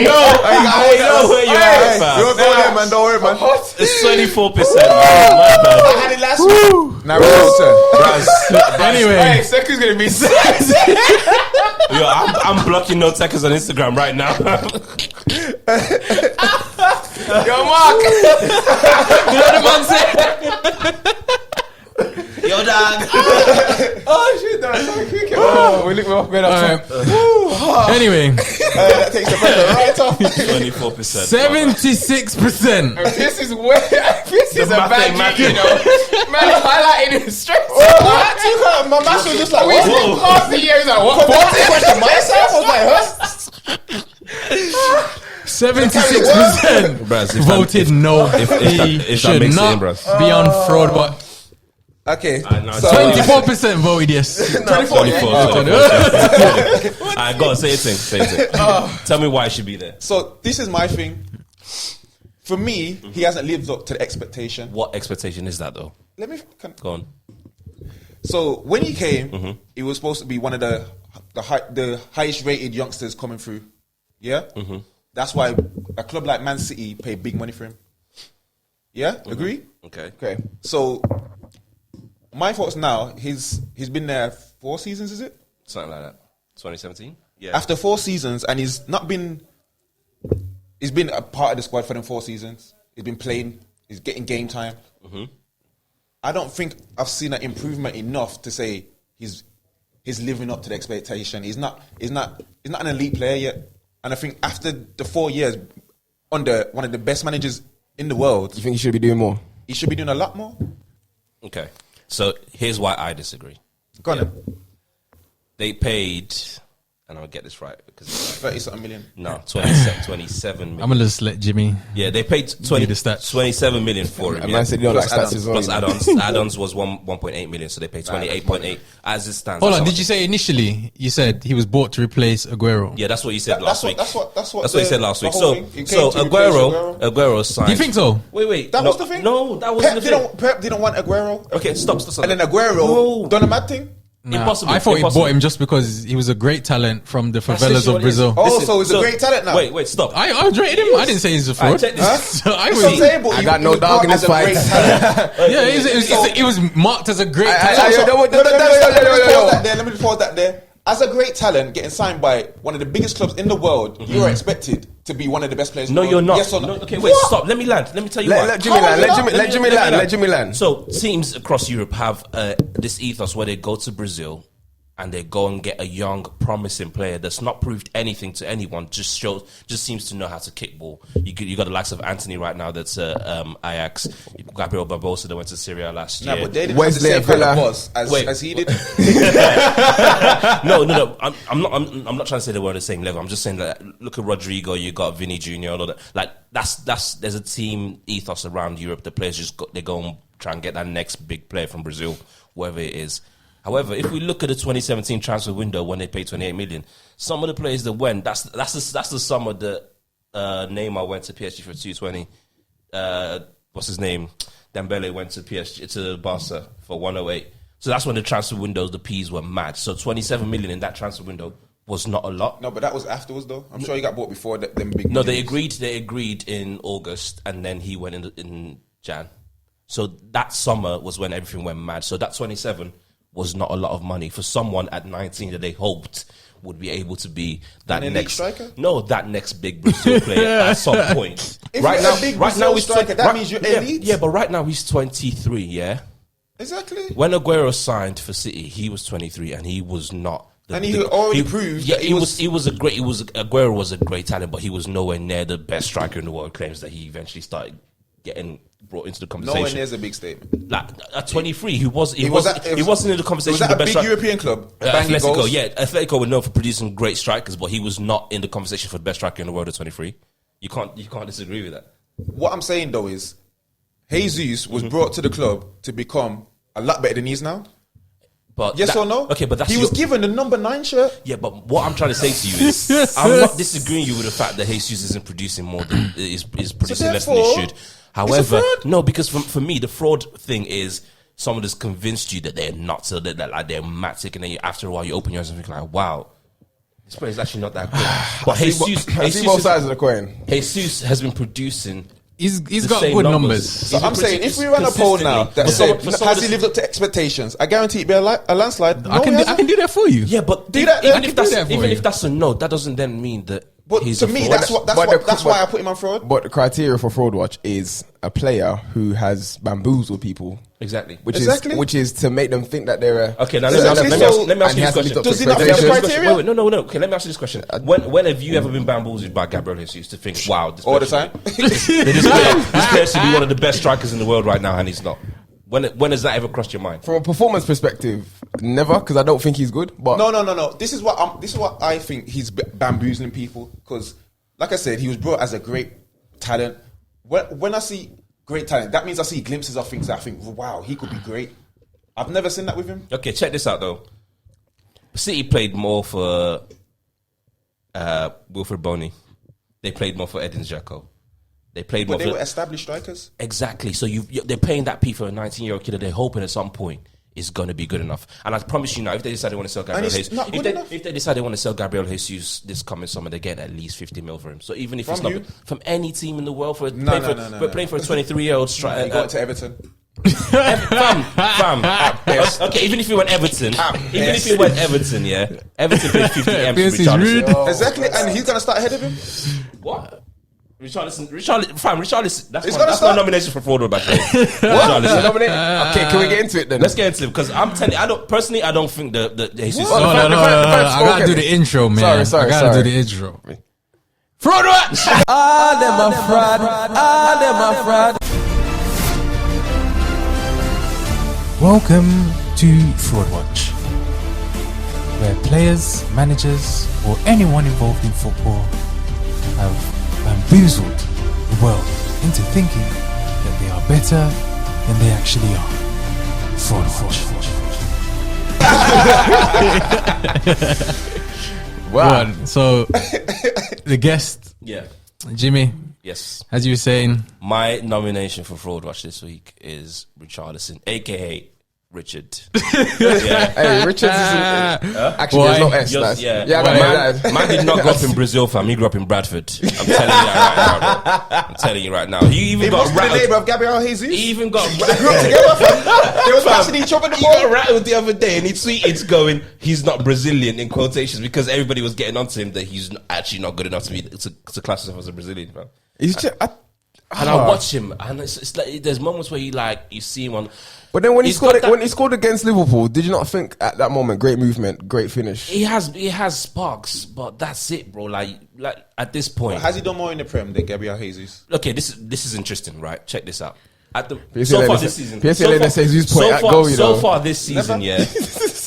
know where you are, fam. You're going there, man. Don't worry, man. It's 24%, man. My bad. I had it last week. Now we're turn. Braz, Anyway. Hey, Sekou's gonna be yo, I'm blocking no Tekkers on Instagram right now. Yo, Mark. Yo, dog. Oh, shit, that's so quick. Oh, we look off better. Anyway, That takes the pressure right off. 24%. 76%. This is way. This is a bad math, you know. Man, highlighting it straight. My maths was just like, We what? spent half the year. He's like, what? Question myself? I was like, huh? 76% Braz, voted no. if He that should makes it not in, Braz. be on Fraud Watch. Okay. know. So, 24% voted yes. 24. I gotta say it. Tell me why I should be there. so this is my thing. For me, he hasn't lived up to the expectation. What expectation is that, though? Let me. Go on. So when he came, he was supposed to be one of the highest rated youngsters coming through. Yeah, that's why a club like Man City paid big money for him. Yeah, agree. Okay. So my thoughts now, he's been there 4 seasons, is it? Something like that. 2017? Yeah. After 4 seasons, and he's been a part of the squad for them 4 seasons. He's been playing, he's getting game time. I don't think I've seen an improvement enough to say he's living up to the expectation. He's not an elite player yet. And I think after the 4 years under one of the best managers in the world, You think he should be doing more? he should be doing a lot more. Okay. So here's why I disagree. Go on then. They paid, and I'll get this right because it's like, 30-something million. no, 27 million. I'm gonna just let Jimmy. Yeah, they paid Give the stats. 27 million for him. And Yeah. Man said he don't like stats as well. Plus you know. add-ons was 1.8 million, so they paid 28.8 as it stands. Hold That's on, how did much- you say initially you said he was bought to replace Aguero? Yeah, that's what you said last week. That's what That's what you said last the week. whole So, thing. He so came to replace Aguero signed. Do you think so? Wait. That no, was the thing? No, that wasn't the thing. Pep didn't want Aguero. Okay, stop. And then Aguero No. done a mad thing. Nah, Impossible. I thought Impossible. he bought him just because he was a great talent from the favelas literally of what it is. Brazil. Oh, Listen, so he's a great talent now. Wait, stop. I rated him. I didn't say he's a fraud. check this. Huh? So I That's was, what I'm saying, but I he- got he no was dog brought in this as a great fight. talent. yeah, it was marked as a great I- talent. I- So, yo, let me just pause that there. as a great talent getting signed by one of the biggest clubs in the world, you are expected to be one of the best players. No, in the you're world. not. Yes or no? Okay, wait, stop. Let me land. Let me tell you why. Let Jimmy land. Let Jimmy land. So teams across Europe have this ethos where they go to Brazil and they go and get a young, promising player that's not proved anything to anyone. Just seems to know how to kick ball. You got the likes of Anthony right now. That's Ajax. Gabriel Barbosa that went to Syria last year. No, but they didn't Wesley have the same kind Villa. of buzz as he did. No. I'm not trying to say they were on the same level. I'm just saying that look at Rodrigo. You got Vinny Jr. All of that. Like that's there's a team ethos around Europe. The players they go and try and get that next big player from Brazil, wherever it is. However, if we look at the 2017 transfer window when they paid 28 million, some of the players that went, that's the sum of the Neymar went to PSG for 220. What's his name? Dembele went to PSG to Barca for 108. So that's when the transfer windows, the P's were mad. So 27 million in that transfer window was not a lot. No, but that was afterwards though. I'm sure he got bought before them big. No, deals. they agreed in August, and then he went in Jan. So that summer was when everything went mad. So that 27 was not a lot of money for someone at 19 that they hoped would be able to be that An next elite striker? No, that next big Brazil player at some point. If you're a big Brazil striker, that means you're elite? Yeah, but right now he's 23. Yeah, Exactly. when Aguero signed for City, he was 23, and he was not. And he already proved Yeah, that Aguero was a great talent, but he was nowhere near the best striker in the world. Claims that he eventually started getting brought into the conversation. Nowhere near a big statement. Like at 23, he wasn't in the Was conversation. that for a the big best European club? Banging Atletico, goals? yeah, Atletico were known for producing great strikers, but he was not in the conversation for the best striker in the world at 23. You can't disagree with that. What I'm saying though is, Jesus was brought to the club to become a lot better than he is now. But Yes or no? Okay, but that's he was given the number 9 shirt. Yeah, but what I'm trying to say to you is, I'm not disagreeing you with the fact that Jesus isn't producing more than is producing less than he therefore, should. However, fraud? no, because for me, the fraud thing is someone has convinced you that they're not, so that like they're matic, and then after a while you open yours and think like, wow, this player is actually not that good. But I see both sides of the coin. Jesus has been producing. He's the got same good numbers. numbers. So I'm saying, if we run a poll now that Consistently. said, has he lived up to expectations? I guarantee it'd be a landslide. I can do that for you. Yeah, but Do that, even I if can do that's that for you. if that's a no, that doesn't then mean that. But he's to a me, fraud. that's why I put him on fraud. But the criteria for fraud watch is a player who has bamboozled people. Exactly. Which is to make them think that they're a... Okay, now Exactly. let me ask And you he this has to meet question. up to Does he not fit the expectations. criteria? Wait, no. Okay, let me ask you this question. When have you ever been bamboozled by Gabriel Jesus to think, wow, this All the player time. this player should be one of the best strikers in the world right now, and he's not? When has that ever crossed your mind? From a performance perspective, never, because I don't think he's good. But No. This is what I think he's bamboozling people, because, like I said, he was brought as a great talent. When I see great talent, that means I see glimpses of things that I think, wow, he could be great. I've never seen that with him. Okay, check this out though. City played more for Wilfred Boney. They played more for Edin Dzeko. They played more. But they for were established strikers. Exactly. So they're paying that P for a 19-year-old kid that they're hoping at some point is going to be good enough. And I promise you now, if they decide they want to sell Gabriel And Jesus, it's not good enough? if they decide they want to sell Gabriel Jesus this coming summer, they get at least 50 mil for him. So even if From it's not you? from any team in the world for No. playing for a 23-year-old He striker, got to Everton. fam. Okay, even if you went Everton, yeah, Everton paid 50 M's This for is Richarlison. rude. Exactly, and he's gonna start ahead of him. What? Richarlison. That's He's my gonna start. nomination for fraud back there. What? Richarlison. Okay, can we get into it then? Let's get into it because I'm telling you, I don't think the Jesus. What? No. The fact I gotta spoken. do the intro, man. Sorry. I gotta do the intro. Fraud watch! Welcome to Fraud Watch, where players, managers, or anyone involved in football have bamboozled the world into thinking that they are better than they actually are. Fraud Watch. Wow. So, the guest, Yeah. Jimmy, Yes. as you were saying, My nomination for Fraud Watch this week is Richarlison, aka Richard. Yeah. Hey, Richards is actually there's no S. Just- Yeah, Well, man did not grow up in Brazil, fam. He grew up in Bradford. I'm telling you that right now, bro. I'm telling you right now. He even It got must be the rattled. neighbour of Gabriel Jesus. He even got Grew up rattled. together, fam. They was passing each other the He got ball. rattled the other day, and he tweeted going, "He's not Brazilian" in quotations because everybody was getting onto him that he's actually not good enough to class himself as a Brazilian, fam. He's just, And I watch him, and it's like there's moments where you see him on. but then when he He's scored, got that- when he scored against Liverpool, did you not think at that moment, great movement, great finish? He has sparks, but that's it, bro. Like at this point, Has he done more in the Prem than Gabriel Jesus? okay, this is interesting, right? Check this out. At the PSG so far let this us- season, PSG so let far, us say Jesus point so at far, goal, you so know. far this season, yeah,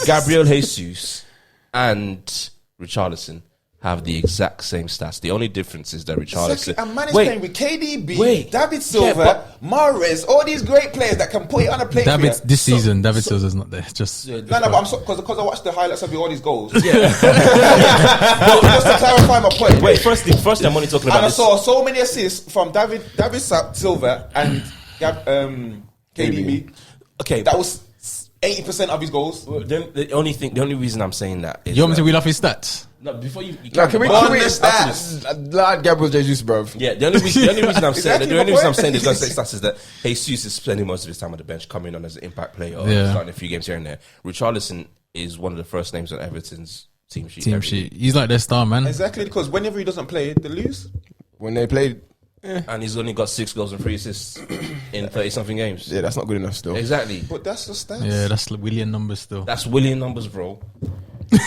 Gabriel Jesus and Richarlison have the exact same stats. The only difference is that Richarlison. And man is playing with KDB, wait. David Silva, Mahrez, all these great players that can put it on a plate. David, for you. this season, David Silva's not there. Just No, but I'm because I watched the highlights of all these goals. Yeah. Just to clarify my point. Wait, first I'm only talking about And I this. saw so many assists from David Silva and KDB. Okay, That was 80% of his goals. the only reason I'm saying that is you want me to that- wheel off his stats? no, before you No, can we Go on can we the stats. lad Gabriel Jesus, bro? Yeah, the only reason I'm saying Exactly the only my reason I'm point. saying this stats is that Jesus is spending most of his time on the bench, coming on as an impact player, or Yeah. starting a few games here and there. Richarlison is one of the first names on Everton's team sheet. Team every sheet. week. He's like their star, man. Exactly, because whenever he doesn't play, they lose. When they played, And he's only got 6 goals and 3 assists in 30 something games. yeah, that's not good enough still. Exactly. But that's the stats. Yeah, that's William numbers still. That's William numbers, bro.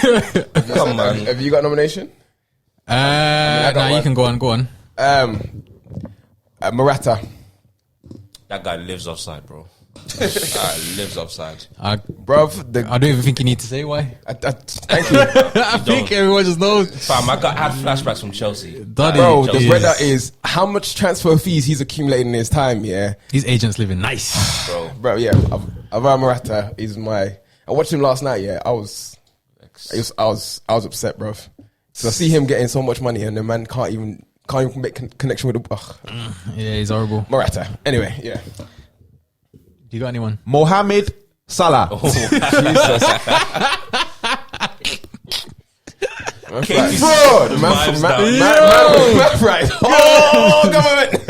Come on. Have you got nomination? Nah, got you one. can go on. Morata. That guy lives offside, bro. Lives offside. Bruv, I don't even think you need to say why. thank you. I think everyone just knows. Fam, I had flashbacks from Chelsea. Daddy. Bro, the Chelsea. brother is how much transfer fees he's accumulated in his time, yeah. His agent's living nice. Bro. Yeah, Alvaro Morata is I watched him last night, yeah. I was upset, bruv. So I see him getting so much money and the man can't even make connection with the Yeah, he's horrible. Morata. Anyway, yeah. Do you got anyone? Mohamed Salah. Jesus. Katie Fraud, the man, vibes man, down. man, right. Oh, government.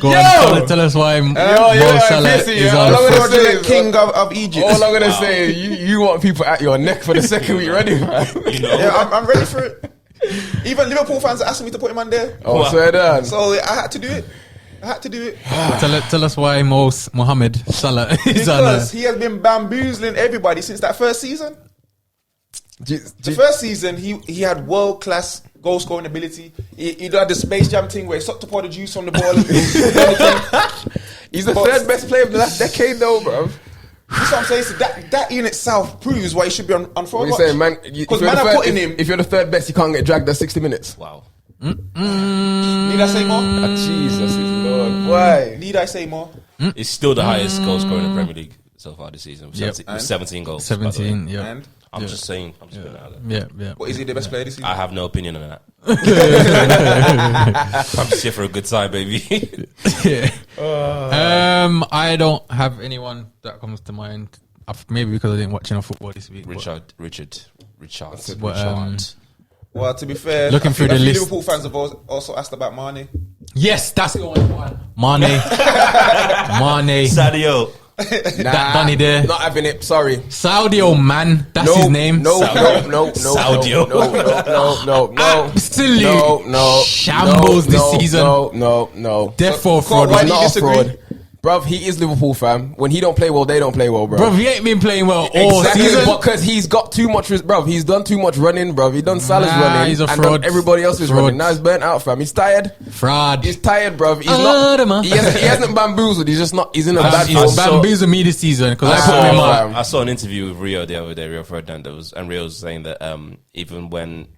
Go on, tell us why Mo Salah Fizzy, is yeah. on All I'm the gonna first. say The king of Egypt. All I'm gonna say, you want people at your neck for the second week running, man. You know? Yeah, I'm ready for it. Even Liverpool fans are asking me to put him on there. Oh, swear down. So I had to do it. Tell us why Mohamed Salah is on Because there. he has been bamboozling everybody since that first season. The first season, he had world class goal scoring ability. He had the Space Jam thing where he sucked up all the juice from the ball. He's the third best player of the last decade, though, bro. That's what I'm saying. So that in itself proves why he should be on What fraud you watch. saying, man? Because man are putting him. If you're the third best, you can't get dragged at 60 minutes. Wow. Need I say more? Jesus is Lord. Why? Need I say more? It's still the highest goal scorer in the Premier League so far this season. With Yep. 17 goals. by the way. 17, yeah. And I'm just saying. I'm just putting it out there. Yeah. what is he the best player this season? I have no opinion on that. I'm just here for a good time, baby. I don't have anyone that comes to mind. Maybe because I didn't watch enough football this week. but- Richard. But, Well, to be fair, Looking I through think the a few list. Liverpool fans have also asked about Mane. yes, that's the one. Mane. Mane. Sadio. Danny there. Not having it. Sorry. Saudio, man. That's No, his name. No. Saudio. No. Absolute shambles this season. No. Therefore, So, fraud. why He's do you not a disagree? fraud. Bruv, he is Liverpool, fam. When he don't play well, they don't play well, bro. Bro, he ain't been playing well all Exactly, season. because he's got too much, bruv. He's done too much running, bruv. He done Salah's Nah, running. he's a and fraud. done everybody else is Fraud. running. Now he's burnt out, fam. He's tired. Fraud. He's tired, bruv. He's Adama. not. He hasn't bamboozled. He's just not. He's in a bad He's form. bamboozled me this season because I I put him saw, out. I saw an interview with Rio the other day, Rio Ferdinand, and Rio was saying that even when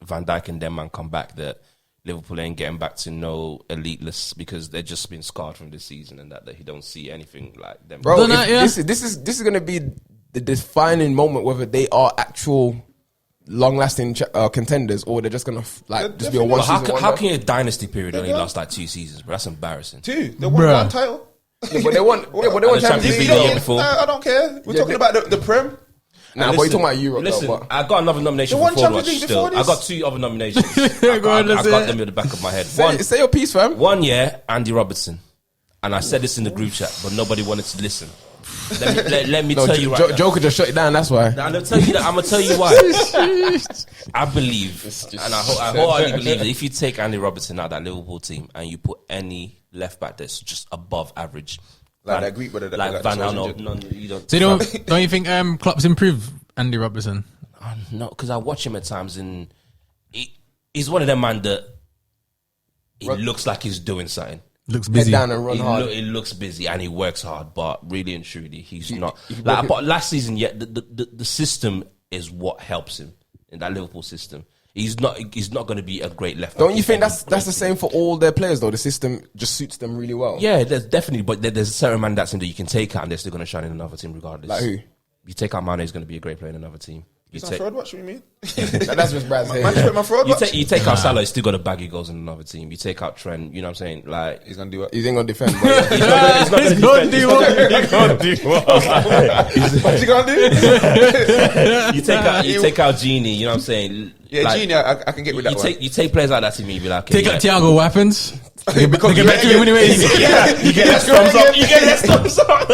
Van Dijk and Denman come back, that Liverpool ain't getting back to no elite lists because they're just been scarred from this season, and that he don't see anything like them. Bro, Don't if I- yeah. this is gonna be the defining moment whether they are actual long-lasting contenders or they're just gonna just be a Definitely. one But season. how can your dynasty period only last like 2 seasons, bro? That's embarrassing. Two. They won Bruh. one title. Yeah, but they won. Yeah, but they won the Champions Champions League League. the year before. I don't care. We're talking about the Prem. Nah, but you're talking about Europe. Listen, though, but. I got another nomination They won for Forward Champions Watch League before still. I this. got 2 other nominations. Go on, I let's got hear them in the back of my head. Say your piece, fam. One year, Andy Robertson. And I said this in the group chat, but nobody wanted to listen. Let me tell you right now. Joker just shut it down. That's why. I'm gonna tell you that. I'm gonna tell you why. I believe, and I wholeheartedly believe that if you take Andy Robertson out of that Liverpool team and you put any left back that's just above average, Like that Greek brother that like got Van so Gaal, injured. no, you don't. So don't you think Klopp's improved Andy Robertson? No, because I watch him at times and he's one of them man that he looks like he's doing something. Looks Head busy. down and run hard. He looks busy and he works hard, but really and truly, he's not. if you Like, look at- but last season, the system is what helps him in that Liverpool system. He's not going to be a great left back. Don't you think that's the same for all their players though? The system just suits them really well. Yeah, there's definitely, but there's a certain man that's in that you can take out and they're still going to shine in another team regardless. Like who? You take out Mane, he's going to be a great player in another team. You He's not take, fraud. What should we mean? That's just Brad's Man, saying. my fraud. watch. you take out Salah, he's still got a baggy goals in another team. You take out Trent, you know what I'm saying? Like, He's gonna do it. He ain't gonna defend. But he's not going to defend. He's not gonna do What's he gonna do? You take out Genie, you know what I'm saying? Yeah, Like, Genie, I can get with that one. you take players like that to me, you be like, okay, Take out Thiago weapons. They get back to him anyways. you get less thumbs up. You get less thumbs up.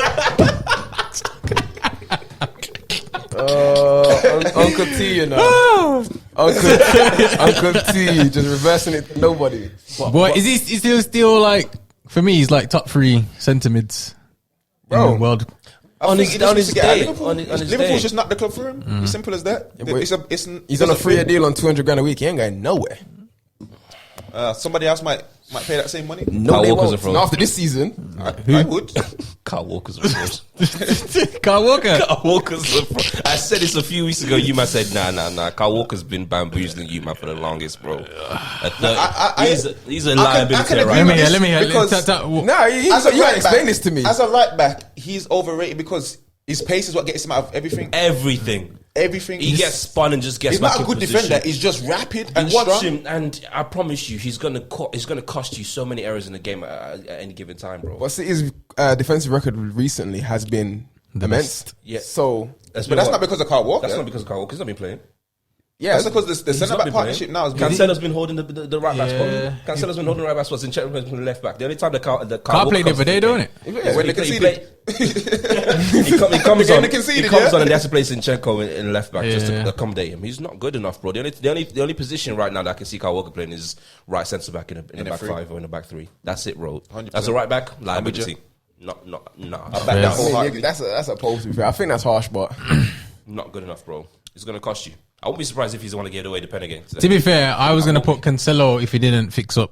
Uncle T, you know. Uncle T, just reversing it. Nobody. Boy, is he still like? For me, he's like top 3 centre mids in Bro. the world. I think he just needs to get out of Liverpool. on his Liverpool's day. just not the club for him. As simple as that. but It's He's on a 3-year deal on 200 grand a week. He ain't going nowhere. Somebody else might pay that same money. No, Kyle they Walker's won't. a fraud. Not after this season. I would. Carl Walker's a fraud. Carl Walker. Carl Walker's a fraud. I said this a few weeks ago. You man said, nah. Carl Walker's been bamboozling you man for the longest, bro. He's a liability can right agree now. with Let me hear. because- Nah, you As a gotta right explain back- this to me. As a right back, he's overrated because his pace is what gets him out of everything. Everything. Everything. He gets spun and just gets He's back not a in good position. defender. He's just rapid You and watch strong. him, and I promise you, he's gonna cost you so many errors in the game at any given time, bro. But City's defensive record recently has been immense. Yeah. So, But that's not because of Carl Walker. That's not because of Carl Walker's not been playing. yeah. That's because the He's centre not back been partnership playing. now is been. Cancelo's been holding the right back Yeah. spot. Cancelo's been holding the right back spots and Chet's been the left back. The only time the Carl Can't play the other day, don't it? When they conceded. He comes The game on. they conceded, He comes yeah? on and they have to play Zinchenko in left back just Yeah. to accommodate him. He's not good enough, bro. The only position right now that I can see Carl Walker playing is right centre back in a back 5 or in a back 3. That's it, bro. 100%. As a right back, liability. No. I back that Yes. wholeheartedly. That's a pole to be fair. I think that's harsh, but Not good enough, bro. It's gonna cost you. I wouldn't be surprised if he's the one to get away the pen again. To be fair, I was gonna put Cancelo if he didn't fix up,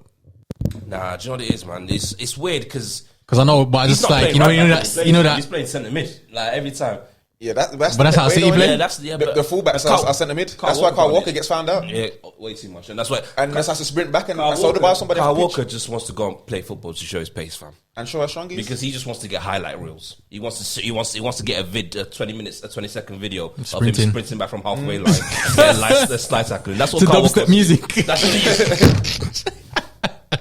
Nah, do you know what it is, man? It's weird because because I know, but I he's just not like playing right back, that he's playing centre mid like every time. Yeah, that's But that's how the way City though, play. innit? Yeah, that's The fullbacks are centre mid. That's why Carl Walker gets found out. Yeah, way too much, and that's why. And just has to sprint back and Carl sold by somebody Carl off the Walker pitch. just wants to go and play football to show his pace, fam. And show how strong he is. Because he just wants to get highlight reels. He wants to get a 20-second video of him Sprinting. sprinting back from halfway line, getting slide tackling. That's what to Carl Walker. dubstep music. That's what he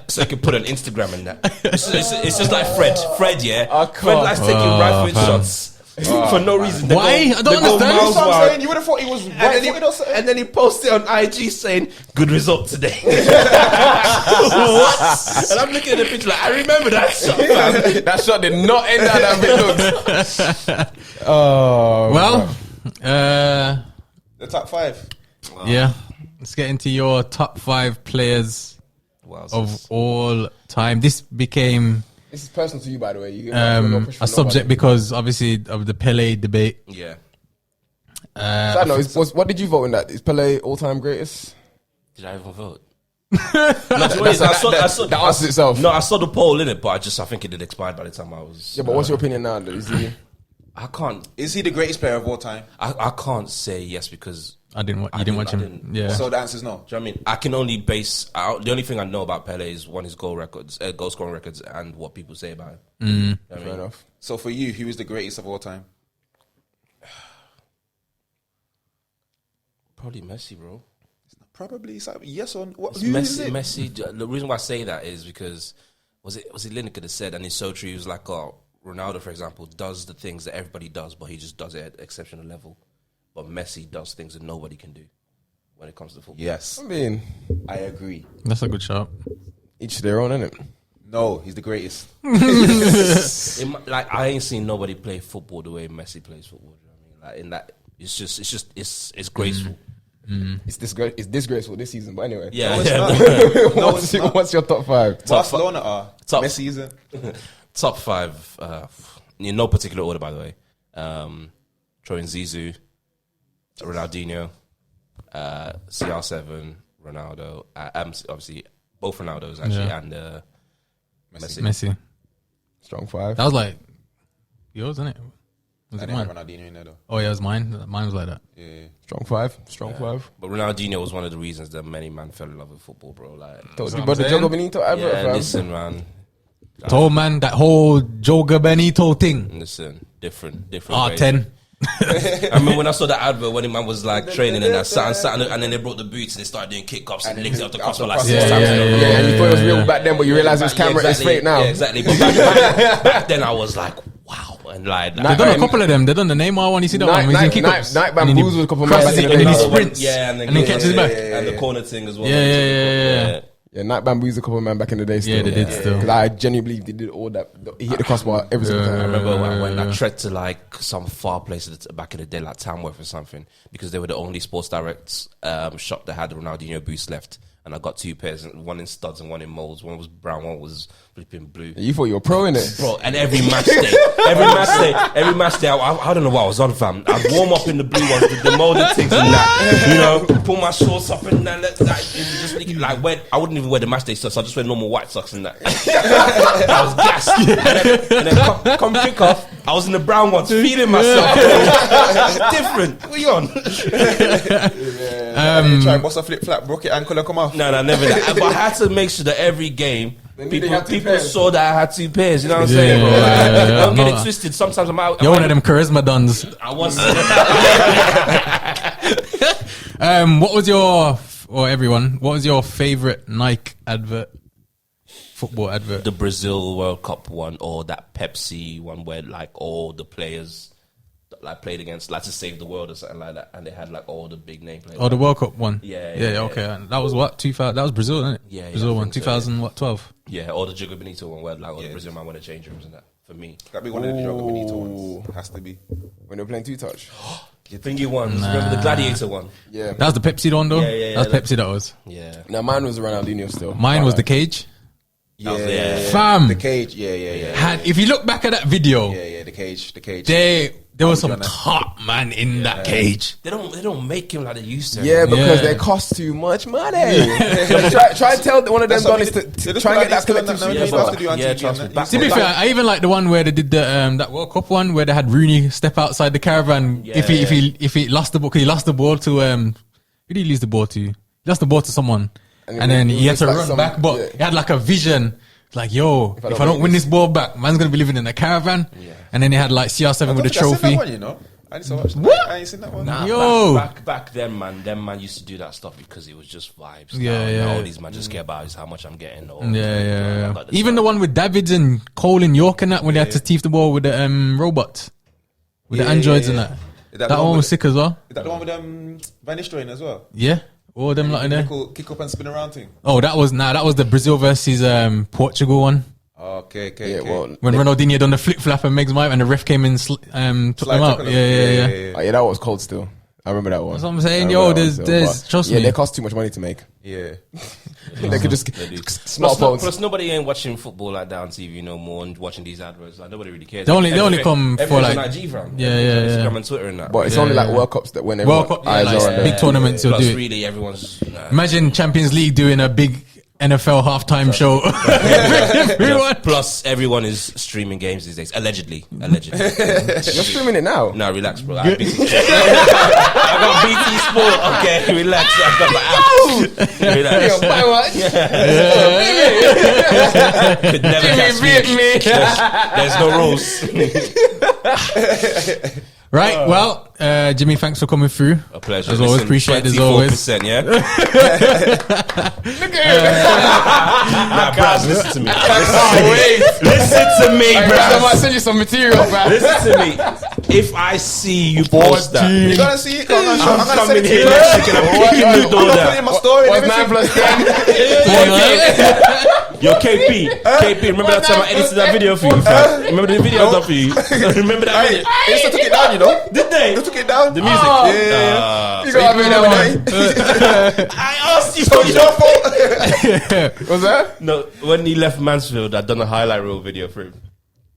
so he can put on Instagram and that. It's just like Fred, yeah. Fred likes taking right-foot shots for no reason. They Why? go- I don't they go understand. miles That's what I'm wide. saying. You would have thought he was And right then, footed or something. and then he posted on IG saying, "Good result today." What? And I'm looking at the picture like, I remember that shot, fam. that shot did not end out that big looks. Oh, Well, The top 5. yeah. Let's get into your top 5 players of all time. This became this is personal to you, by the way. You no push for a subject nobody. because obviously of the Pele debate. Yeah. Side note, what did you vote in that? Is Pele all-time greatest? Did I even vote? That answers itself. No, I saw the poll in it, but I think it had expired by the time I was. Yeah, but what's your opinion now? Is he? I can't. Is he the greatest player of all time? I can't say yes because You didn't watch him. didn't. Yeah. So the answer is no. do you know what I mean? I can only base. The only thing I know about Pele is his goal scoring records, and what people say about him. You know what I Fair mean? enough. So for you, who is the greatest of all time? Probably Messi, bro. Probably yes or what? It's Who is it? Messi. The reason why I say that is because was it Lineker that said, and it's so true. He was like, "Oh, Ronaldo, for example, does the things that everybody does, but he just does it at exceptional level. But Messi does things that nobody can do when it comes to football. Yes, I mean, I agree. That's a good shout. each to their own, innit? No, he's the greatest. I ain't seen nobody play football the way Messi plays football. You know what I mean? Like in that, it's graceful. It's disgraceful this season, but anyway. Yeah, it's yeah. not. No, what's, it's not. what's your top five? Barcelona are. Top- Messi isn't. Top five, in no particular order, by the way. Throwing Zizou, Ronaldinho, CR7, Ronaldo. Obviously, both Ronaldos actually, and Messi. Strong five. That was like yours, isn't it? Was I it didn't have mine? Ronaldinho in there though. Oh yeah, it was mine. Mine was like that. Yeah. Strong five. Strong five. But Ronaldinho was one of the reasons that many man fell in love with football, bro. Like, Told what you I'm about the saying. Jogo Benito advert, yeah, fam. listen, man. Told man that whole Joga Benito thing. Listen, different. R10. I remember when I saw that advert when the man was like training and that sat and then they brought the boots and they started doing kickoffs and links out the cross for like 6 Yeah, times. yeah, in a row. Yeah, and you thought it was real back then, but you realize it's camera, it's fake now. Yeah, exactly. But back then I was like, wow. And like, They done a couple of them. They done the Neymar one. You see that one? He's in kickoffs. Night And then he bamboozled a couple of crosses men back it in the and day. he sprints. Yeah, and then catches it back. And the corner thing as well. Yeah. Yeah, Night Bamboozled a couple of men back in the day still. Yeah, they did still. Because I genuinely believe they did all that. He hit the crossbar every single I time. remember when I went that trek to like some far place back in the day, like Tamworth or something, because they were the only Sports Direct shop that had the Ronaldinho boots left. And I got 2 pairs, one in studs and one in molds. One was brown, one was flipping blue. You thought you were pro in it? Bro, and every match day, I don't know what I was on, fam. I'd warm up in the blue ones, the molded things and that, you know, pull my shorts up and that, it was just like, I wouldn't even wear the match day socks, I just wear normal white socks and that. I was gassed. And then come kick off, I was in the brown ones, feeling myself. Different. What are you on? Try and bust a flip flap, broke it ankle and come off. No, never that. But I had to make sure that every game, they had 2 people pairs. saw that I had 2 pairs. You know what I'm saying, bro? Yeah. Don't get No, it twisted. Sometimes I'm out. You're one of them charisma dons. I was. What was your, or everyone, what was your favorite Nike advert? Football advert? The Brazil World Cup one, or that Pepsi one where like all the players like played against, like to save the world or something like that, and they had like all the big name players. Oh, the World Cup one. Yeah. Okay. And that was what 2000. That was Brazil, isn't it? Yeah, Brazil I one. think so, 2012. Yeah, or the Jogo Benito one where like all the Brazil man went to change rooms and that. For me, That'd be one of the Jogo Benito ones. Has to be. When they were playing 2-touch. the thingy ones. Remember the Gladiator one? Yeah. That was the Pepsi one though. Yeah, That was Pepsi. That was. Yeah. Now mine was Ronaldinho still. Mine was the cage. Yeah. Fam. The cage. Yeah. Had, if you look back at that video, Yeah. The cage. there was some Jonas. top man in that cage. They don't make him like they used to. Yeah, because Yeah. they cost too much money. try and tell one of them guys to try and get that collective suit. trust me. Back To be then- fair, I even like the one where they did the that World Cup one where they had Rooney step outside the caravan Yeah, if he lost the ball, 'cause he lost the ball to who did he lose the ball to? He lost the ball to someone, and then he had to like run some- back, but yeah. he had like a vision. Like, yo, if I don't win this ball back, man's gonna be living in a caravan. And then he had like CR7 with a trophy. One, you know? I need to watch that. What? I ain't seen that one. Nah, Yo. back then, man, them man used to do that stuff because it was just vibes. Yeah. Now all these man just care about is how much I'm getting. Or, Yeah. I got this Even the one with Davids and Cole in York and that, when they had to teeth the ball with the robots, with the androids and that. Is That the one was with- sick as well. Is that the one with Van Nistelrooy as well? Yeah, all them lot in there. Kick up and spin around thing. Oh, that was the Brazil versus Portugal one. Okay. Yeah, well, When Ronaldinho done the flip flap and Megs Mike and the ref came in, took them out. Yeah. oh, yeah, that was cold still. I remember that one. That's what I'm saying. I Yo, remember that one there's still, but trust yeah, me. they cost too much money to make. Yeah. They could just They do. smartphones. Plus, nobody ain't watching football like that on TV no more and watching these adverts. Like nobody really cares. They only come for, everyone's like- on IG, fam. Yeah. Instagram and Twitter and that. But it's only like World Cups that when World everyone Cup, yeah, eyes like are on big them. tournaments, you'll Plus, do it. really, everyone's. Imagine Champions League doing a big NFL halftime show. Everyone. Plus, everyone is streaming games these days. Allegedly. You're streaming it now. No, relax, bro. I got BT Sport. Okay, relax. I've got the app. Relax. Could never catch me. There's no rules. Right. Well, Jimmy, thanks for coming through. A pleasure. As always, appreciate it as always. 24%, yeah? Nah, Braz, listen to me. Listen to me, I might Braz. send you some material, bro. Listen to me. If I see you post that, You're gonna see it. I'm gonna send coming it to here you. next week and I'm kicking the I'm door gonna put it in down. my story. and What's 9 everything. plus 10? Yo, KP, remember that time I edited that video for you, fam? Remember the video I done for you? Remember that video? They just took it down, you know. Did they? They took it down. The music? Yeah. You gotta have it every day. I asked you. So it's your fault. What's that? No, when he left Mansfield, I done a highlight reel video for him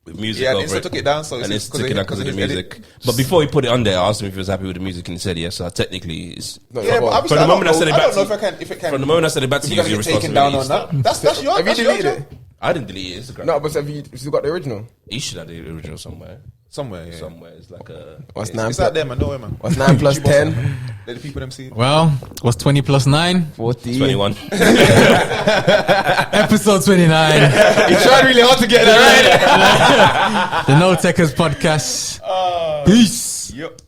with music Yeah, and over Insta it. took it down. So And it's it's took it down because of the his edit. music. But before he put it on there, I asked him if he was happy with the music, and he said yes. So technically, it's Yeah, but obviously, From the moment I said it I back don't know to if it can. from the moment I said it back to if you, you it's guys your get taken down responsibility. on that. That's your. Have you That's your deleted job. it? I didn't delete Instagram. No, but have you still got the original? You should have the original somewhere. Somewhere. Yeah. Somewhere. It's like a. What's It's 9 out plus? there, man. Nowhere, man. What's 9 plus 10? Let the people them see it. Well, what's 20 plus 9? 40. 21. Episode 29. You tried really hard to get that right. The No Tekkers podcast. Peace. Yep.